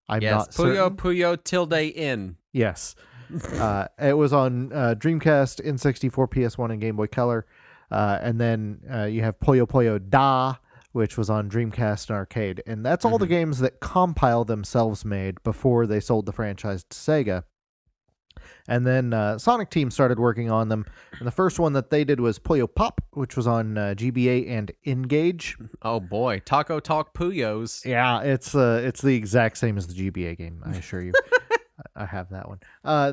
I'm not certain. Puyo tilde-in. Yes. It was on Dreamcast, N64, PS1, and Game Boy Color. And then you have Puyo Puyo Da, which was on Dreamcast and arcade. And that's all the games that Compile themselves made before they sold the franchise to Sega. And then Sonic Team started working on them. And the first one that they did was Puyo Pop, which was on GBA and N-Gage. Oh boy, Taco Talk Puyos. Yeah, it's the exact same as the GBA game, I assure you. I have that one.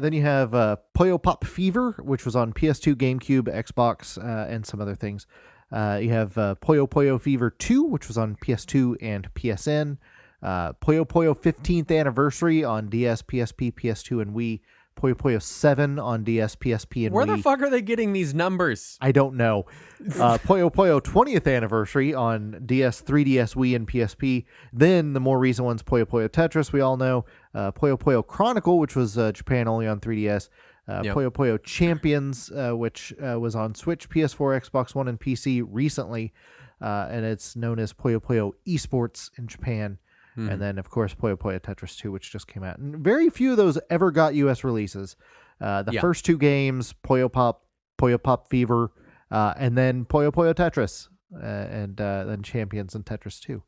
Then you have Puyo Pop Fever, which was on PS2, GameCube, Xbox, and some other things. You have Puyo Puyo Fever 2, which was on PS2 and PSN. Puyo Puyo 15th Anniversary on DS, PSP, PS2, and Wii. Puyo Puyo 7 on DS, PSP, and Where Wii. the fuck are they getting these numbers? I don't know. Puyo Puyo 20th anniversary on DS, 3DS, Wii, and PSP. Then the more recent ones, Puyo Puyo Tetris, we all know. Puyo Puyo Chronicle, which was Japan only on 3DS. Puyo Puyo Champions, which was on Switch, PS4, Xbox One, and PC recently. And it's known as Puyo Puyo Esports in Japan. And then, of course, Puyo Puyo Tetris 2, which just came out. And very few of those ever got U.S. releases. The first two games, Puyo Pop Fever, and then Puyo Puyo Tetris, and then Champions and Tetris 2.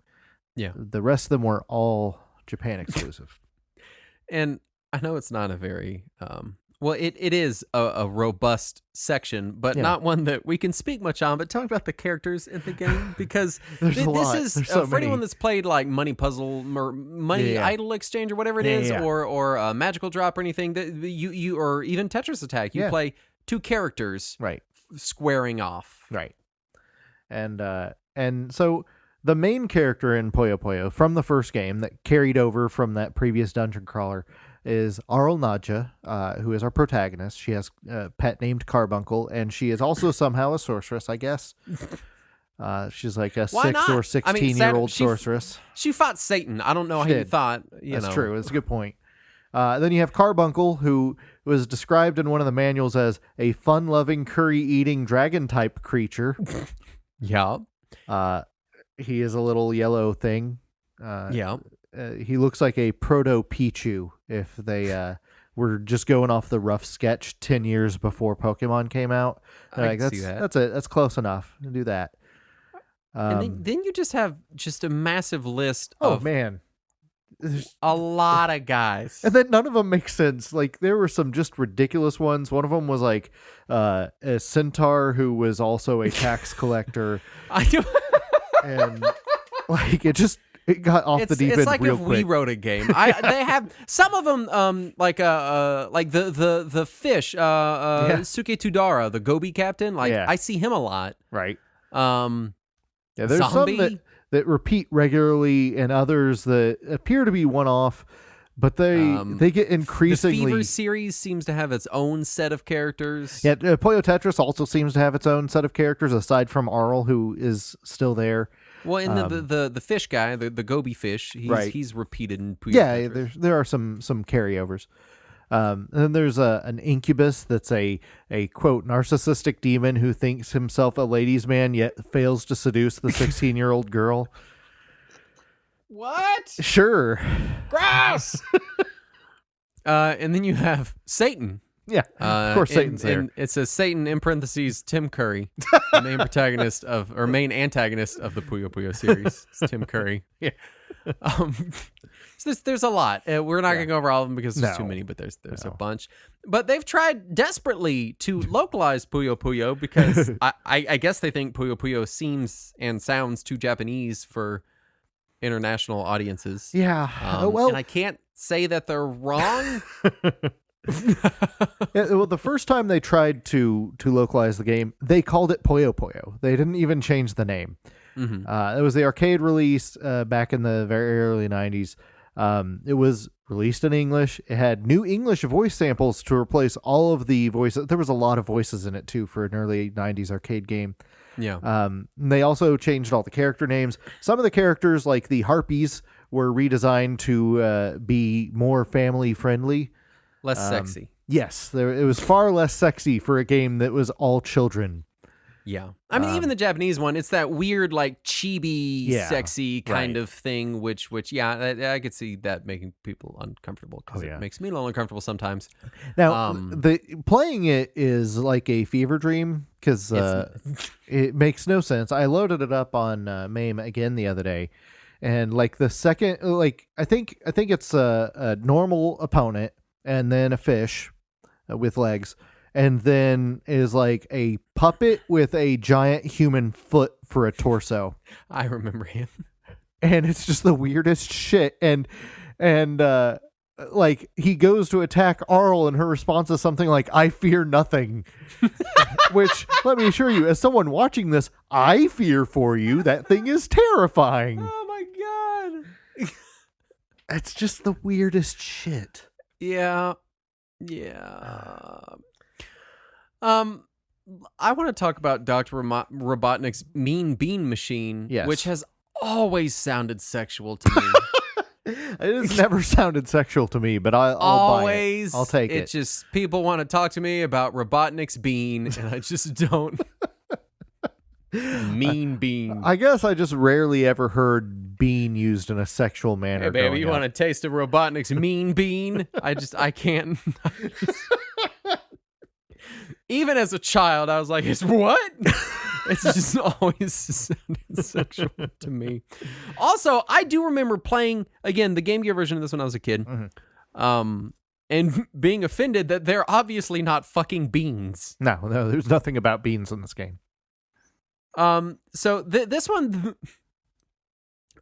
Yeah. The rest of them were all Japan exclusive. And I know it's not a very... well, it is a robust section, but not one that we can speak much on. But talk about the characters in the game, because this is for anyone that's played like Money Puzzle or Money Idol Exchange or whatever it is, or Magical Drop or anything. That you or even Tetris Attack, you play two characters, right, squaring off, right, and so the main character in Puyo Puyo from the first game that carried over from that previous dungeon crawler is Arl Nadja, who is our protagonist. She has a pet named Carbuncle, and she is also somehow a sorceress, I guess. She's like a 6 or 16-year-old sorceress. She fought Satan. I don't know how you thought. That's true. That's a good point. Then you have Carbuncle, who was described in one of the manuals as a fun-loving, curry-eating, dragon-type creature. Yeah. He is a little yellow thing. He looks like a proto-Pichu if they were just going off the rough sketch 10 years before Pokemon came out. I can see that. That's close enough. Do that. And then you just have a massive list of man. There's a lot of guys. And then none of them make sense. Like, there were some just ridiculous ones. One of them was like a centaur who was also a tax collector. I do. And like it got off the deep end it's like real if quick. we wrote a game. They have some of them, like the fish, Suke Tudara, the Gobi captain. Like I see him a lot. Right. There's some that repeat regularly, and others that appear to be one-off, but they get increasingly. The Fever series seems to have its own set of characters. Yeah, Puyo Tetris also seems to have its own set of characters, aside from Arl, who is still there. Well, and the fish guy, the Gobi fish, he's repeated in Puyo Tetris. There are some carryovers. And then there's an incubus that's a quote narcissistic demon who thinks himself a ladies' man yet fails to seduce the 16-year-old girl. What? Sure. Gross. And then you have Satan. Yeah, of course Satan's there. And it says Satan in parentheses Tim Curry, the main protagonist main antagonist of the Puyo Puyo series. It's Tim Curry. Yeah. So there's a lot. We're not going to go over all of them because there's too many, but there's a bunch. But they've tried desperately to localize Puyo Puyo because I guess they think Puyo Puyo seems and sounds too Japanese for international audiences. Yeah. And I can't say that they're wrong. Well, the first time they tried to localize the game, they called it Puyo Puyo. They didn't even change the name. Mm-hmm. It was the arcade release back in the very early 90s. It was released in English. It had new English voice samples to replace all of the voices. There was a lot of voices in it, too, for an early 90s arcade game. Yeah. They also changed all the character names. Some of the characters, like the Harpies, were redesigned to be more family-friendly. Less sexy. Yes. It was far less sexy for a game that was all children. Yeah. I mean, even the Japanese one, it's that weird, like, chibi, sexy kind of thing, which I could see that making people uncomfortable because it makes me a little uncomfortable sometimes. Now, playing it is like a fever dream because it makes no sense. I loaded it up on MAME again the other day, and like the second, like I think it's a normal opponent and then a fish with legs. And then is like a puppet with a giant human foot for a torso. I remember him. And it's just the weirdest shit. And like he goes to attack Arl and her response is something like, "I fear nothing." Which, let me assure you, as someone watching this, I fear for you. That thing is terrifying. Oh my God. It's just the weirdest shit. Yeah. Yeah. I want to talk about Dr. Robotnik's Mean Bean Machine, Yes. which has always sounded sexual to me. It has never sounded sexual to me, but I'll Always. buy it. I'll take it. It's just people want to talk to me about Robotnik's bean, and I just don't. Mean bean. I guess I just rarely ever heard bean used in a sexual manner. Hey, baby, you want a taste of Robotnik's mean bean? I can't. Even as a child, I was like, "It's what?" It's just always sounded sexual to me. Also, I do remember playing, again, the Game Gear version of this when I was a kid. Mm-hmm. And being offended that they're obviously not fucking beans. No, there's nothing about beans in this game. So this one,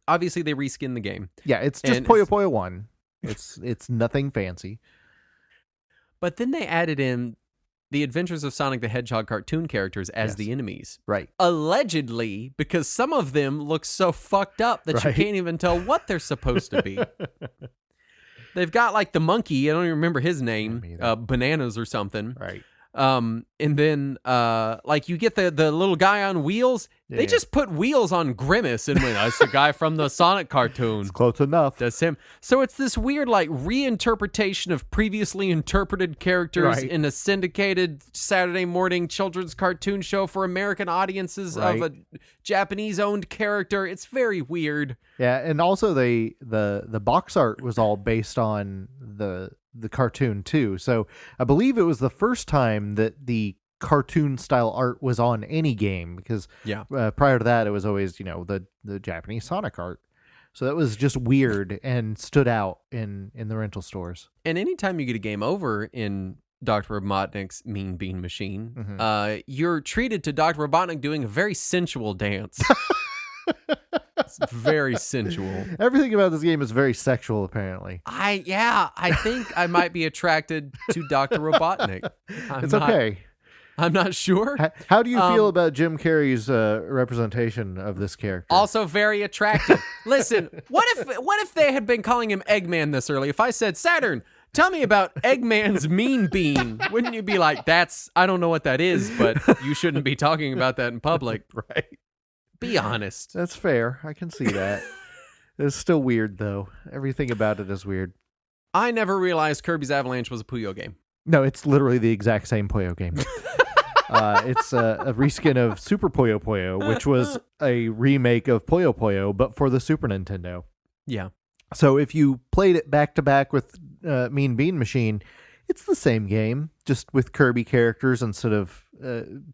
obviously they reskinned the game. Yeah, it's just Puyo Puyo 1. It's nothing fancy. But then they added in the Adventures of Sonic the Hedgehog cartoon characters as the enemies. Right. Allegedly, because some of them look so fucked up that you can't even tell what they're supposed to be. They've got like the monkey, I don't even remember his name, Bananas or something. Right. And then like you get the little guy on wheels. Yeah, they just put wheels on Grimace, and that's the guy from the Sonic cartoon. It's close enough. That's him. So it's this weird like reinterpretation of previously interpreted characters in a syndicated Saturday morning children's cartoon show for American audiences of a Japanese-owned character. It's very weird. Yeah, and also the box art was all based on the cartoon too. So I believe it was the first time that the cartoon style art was on any game, because prior to that it was always the Japanese Sonic art. So that was just weird and stood out in the rental stores. And anytime you get a game over in Dr. Robotnik's Mean Bean Machine, you're treated to Dr. Robotnik doing a very sensual dance. It's very sensual. Everything about this game is very sexual, apparently. I think I might be attracted to Dr. Robotnik. Okay. I'm not sure. How do you feel about Jim Carrey's representation of this character? Also very attractive. Listen, what if they had been calling him Eggman this early? If I said, Saturn, tell me about Eggman's Mean Bean, wouldn't you be like, I don't know what that is, but you shouldn't be talking about that in public. Right. Be honest. That's fair. I can see that. It's still weird, though. Everything about it is weird. I never realized Kirby's Avalanche was a Puyo game. No, it's literally the exact same Puyo game. It's a reskin of Super Puyo Puyo, which was a remake of Puyo Puyo, but for the Super Nintendo. Yeah. So if you played it back to back with Mean Bean Machine, it's the same game, just with Kirby characters instead of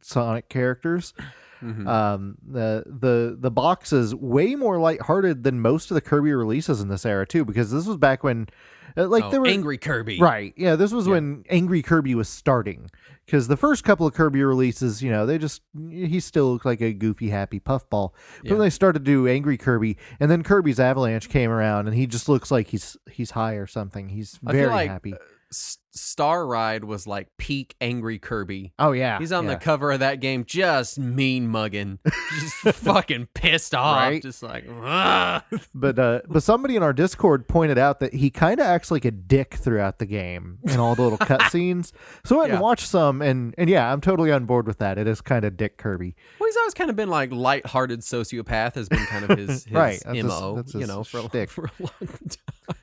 Sonic characters. Mm-hmm. The box is way more lighthearted than most of the Kirby releases in this era too, because this was back when there were Angry Kirby, right? Yeah, this was when Angry Kirby was starting, because the first couple of Kirby releases, he still looked like a goofy, happy puffball. But when they started to do Angry Kirby, and then Kirby's Avalanche came around, and he just looks like he's high or something. He's very happy. Star Ride was like peak Angry Kirby. Oh yeah, he's on the cover of that game, just mean mugging, just fucking pissed off, just like. Ugh. But somebody in our Discord pointed out that he kind of acts like a dick throughout the game in all the little cutscenes. So I went and watched some, and yeah, I'm totally on board with that. It is kind of Dick Kirby. Well, he's always kind of been like lighthearted sociopath has been kind of his right. MO, that's his for a long time.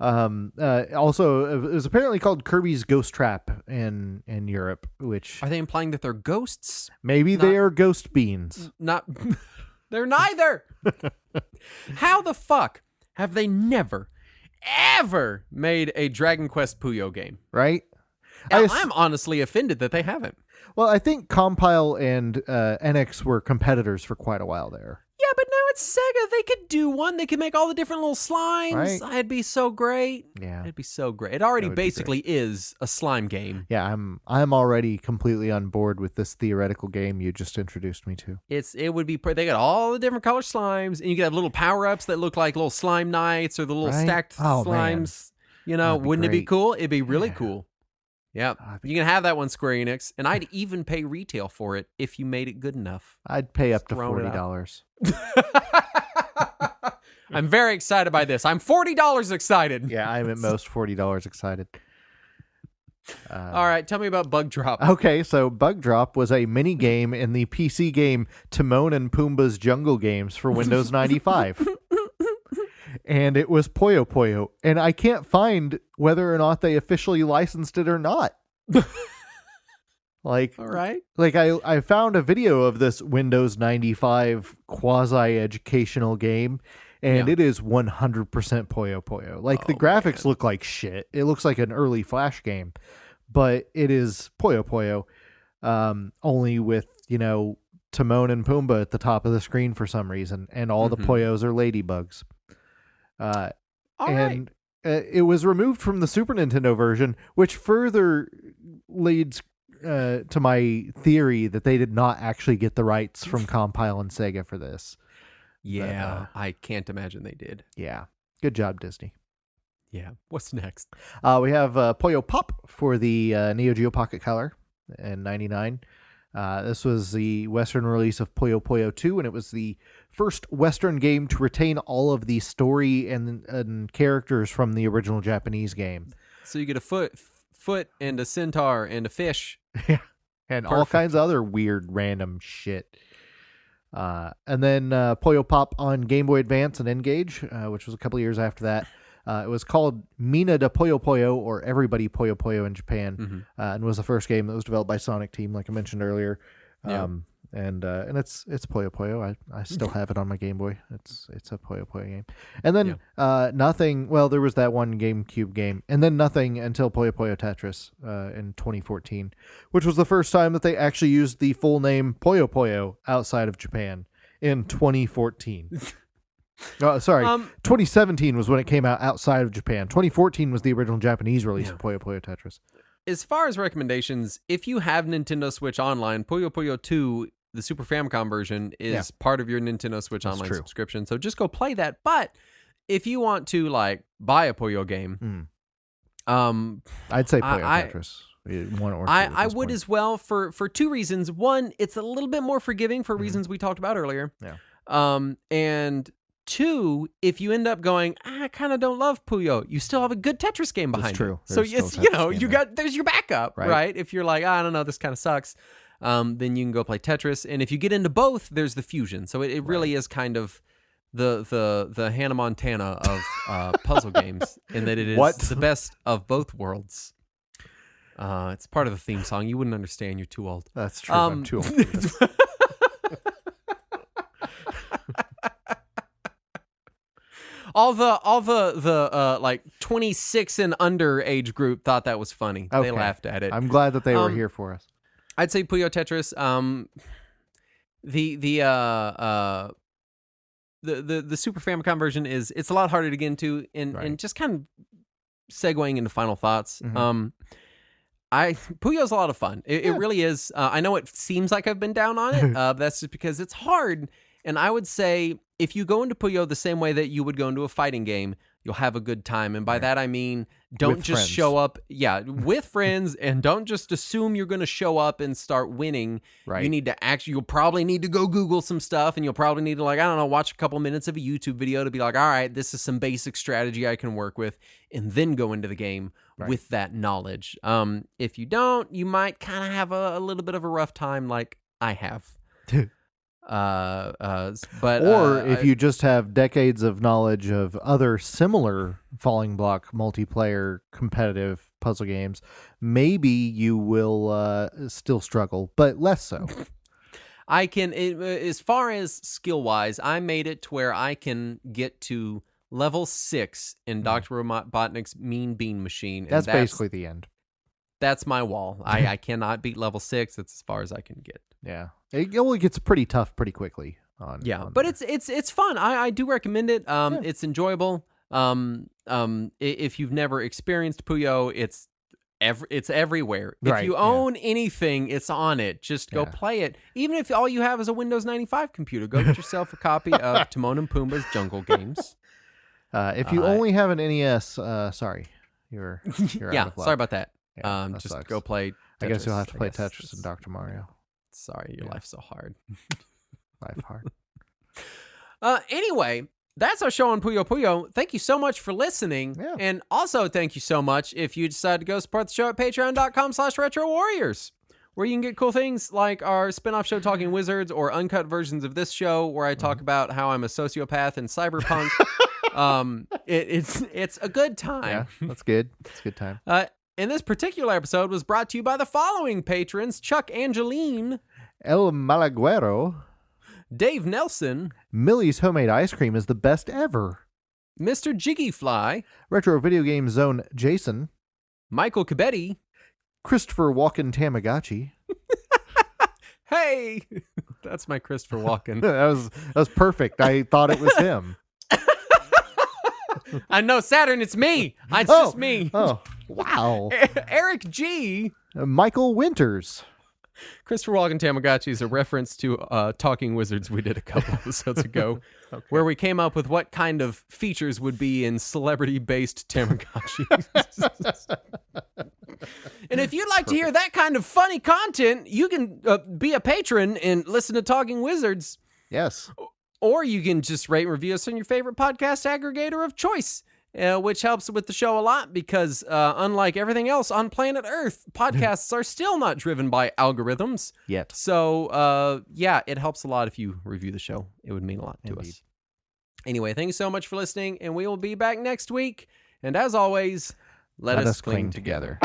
Also, it was apparently called Kirby's Ghost Trap in Europe, which... Are they implying that they're ghosts? Maybe they are ghost beans. They're neither! How the fuck have they never, ever made a Dragon Quest Puyo game? Right? I'm honestly offended that they haven't. Well, I think Compile and NX were competitors for quite a while there. Yeah, but now it's Sega. They could do one. They could make all the different little slimes. Right. It'd be so great. Yeah. It'd be so great. It already basically is a slime game. Yeah, I'm already completely on board with this theoretical game you just introduced me to. It would be they got all the different color slimes, and you could have little power-ups that look like little slime knights or the little stacked slimes. Man. Wouldn't it be cool? It'd be really cool. Yeah, you can have that one, Square Enix, and I'd even pay retail for it if you made it good enough. I'd pay up to $40. I'm very excited by this. I'm $40 excited. Yeah, I'm at most $40 excited. All right, tell me about Bug Drop. Okay, so Bug Drop was a mini game in the PC game Timon and Pumbaa's Jungle Games for Windows 95. And it was Puyo Puyo. And I can't find whether or not they officially licensed it or not. Like, all right. Like I found a video of this Windows 95 quasi-educational game, and it is 100% Puyo Puyo. Like, the graphics look like shit. It looks like an early Flash game, but it is Puyo Puyo, only with, Timon and Pumbaa at the top of the screen for some reason, and all the Puyos are ladybugs. It was removed from the Super Nintendo version, which further leads to my theory that they did not actually get the rights from Compile and Sega for this. Yeah, I can't imagine they did. Yeah. Good job, Disney. Yeah. What's next? We have Puyo Pop for the Neo Geo Pocket Color in 99. This was the Western release of Puyo Puyo 2, and it was the first Western game to retain all of the story and characters from the original Japanese game. So you get a foot and a centaur and a fish. Yeah. And all kinds of other weird random shit. And then Puyo Pop on Game Boy Advance and N-Gage, which was a couple years after that. It was called Mina de Puyo Puyo, or Everybody Puyo Puyo in Japan, and was the first game that was developed by Sonic Team, like I mentioned earlier. And it's Puyo Puyo. I still have it on my Game Boy. It's a Puyo Puyo game. And then nothing. Well, there was that one GameCube game, and then nothing until Puyo Puyo Tetris in 2014, which was the first time that they actually used the full name Puyo Puyo outside of Japan in 2014. Sorry, 2017 was when it came out outside of Japan. 2014 was the original Japanese release of Puyo Puyo Tetris. As far as recommendations, if you have Nintendo Switch Online, Puyo Puyo 2, the Super Famicom version, is part of your Nintendo Switch Online subscription. So just go play that. But if you want to buy a Puyo game, I'd say Puyo Tetris. One or two I would as well for two reasons. One, it's a little bit more forgiving for reasons we talked about earlier. Yeah. And two, if you end up going, I kind of don't love Puyo, you still have a good Tetris game behind you. So it's, there's your backup, right? If you're like, I don't know, this kind of sucks, then you can go play Tetris. And if you get into both, there's the fusion. So it really is kind of the Hannah Montana of puzzle games, in that it is the best of both worlds. It's part of the theme song. You wouldn't understand. You're too old. That's true. I'm too old for this. All the like 26 and under age group thought that was funny. Okay. They laughed at it. I'm glad that they were here for us. I'd say Puyo Tetris. The Super Famicom version it's a lot harder to get into, and just kind of segueing into final thoughts. Puyo's a lot of fun. It really is. I know it seems like I've been down on it. But that's just because it's hard. And I would say if you go into Puyo the same way that you would go into a fighting game, you'll have a good time. And by that, I mean, don't just friends. Show up. Yeah, with friends, and don't just assume you're going to show up and start winning. Right. You need to you'll probably need to go Google some stuff, and you'll probably need to, watch a couple minutes of a YouTube video to be like, all right, this is some basic strategy I can work with, and then go into the game with that knowledge. If you don't, you might kind of have a little bit of a rough time like I have. If you just have decades of knowledge of other similar falling block multiplayer competitive puzzle games, maybe you will still struggle, but less so. I can, as far as skill wise, I made it to where I can get to level 6 in Dr. Robotnik's Mean Bean Machine. That's basically the end. That's my wall. I cannot beat level 6. That's as far as I can get. Yeah. It only gets pretty tough pretty quickly. But it's fun. I do recommend it. It's enjoyable. If you've never experienced Puyo, it's everywhere. If you own anything, it's on it. Just go play it. Even if all you have is a Windows 95 computer, go get yourself a copy of Timon and Pumbaa's Jungle Games. If you only have an NES, sorry, you're out of luck. Sorry about that. Yeah, just sucks. go play Tetris. I guess you'll have to play Tetris and Dr. Mario. Sorry, your life's so hard. Life hard. Anyway, That's our show on Puyo Puyo. Thank you so much for listening. Yeah. And also thank you so much if you decide to go support the show at patreon.com/Retro Warriors, where you can get cool things like our spin-off show Talking Wizards or uncut versions of this show where I talk about how I'm a sociopath in cyberpunk. It's a good time. Yeah, that's good. It's a good time. And this particular episode was brought to you by the following patrons: Chuck Angeline, El Malaguero. Dave Nelson, Millie's homemade ice cream is the best ever. Mr. Jiggyfly, Retro Video Game Zone Jason. Michael Cabetti, Christopher Walken Tamagotchi. Hey, that's my Christopher Walken. that was perfect. I thought it was him. I know, Saturn, it's me. It's just me. Oh, wow. Eric G. Michael Winters. Christopher Walken Tamagotchi is a reference to Talking Wizards we did a couple episodes ago, where we came up with what kind of features would be in celebrity-based Tamagotchi. And if you'd like to hear that kind of funny content, you can be a patron and listen to Talking Wizards. Yes. Or you can just rate and review us on your favorite podcast aggregator of choice, which helps with the show a lot because unlike everything else on planet Earth, podcasts are still not driven by algorithms. Yet. So, yeah, it helps a lot if you review the show. It would mean a lot to Indeed. us. Anyway, thank you so much for listening, and we will be back next week. And as always, let us cling together.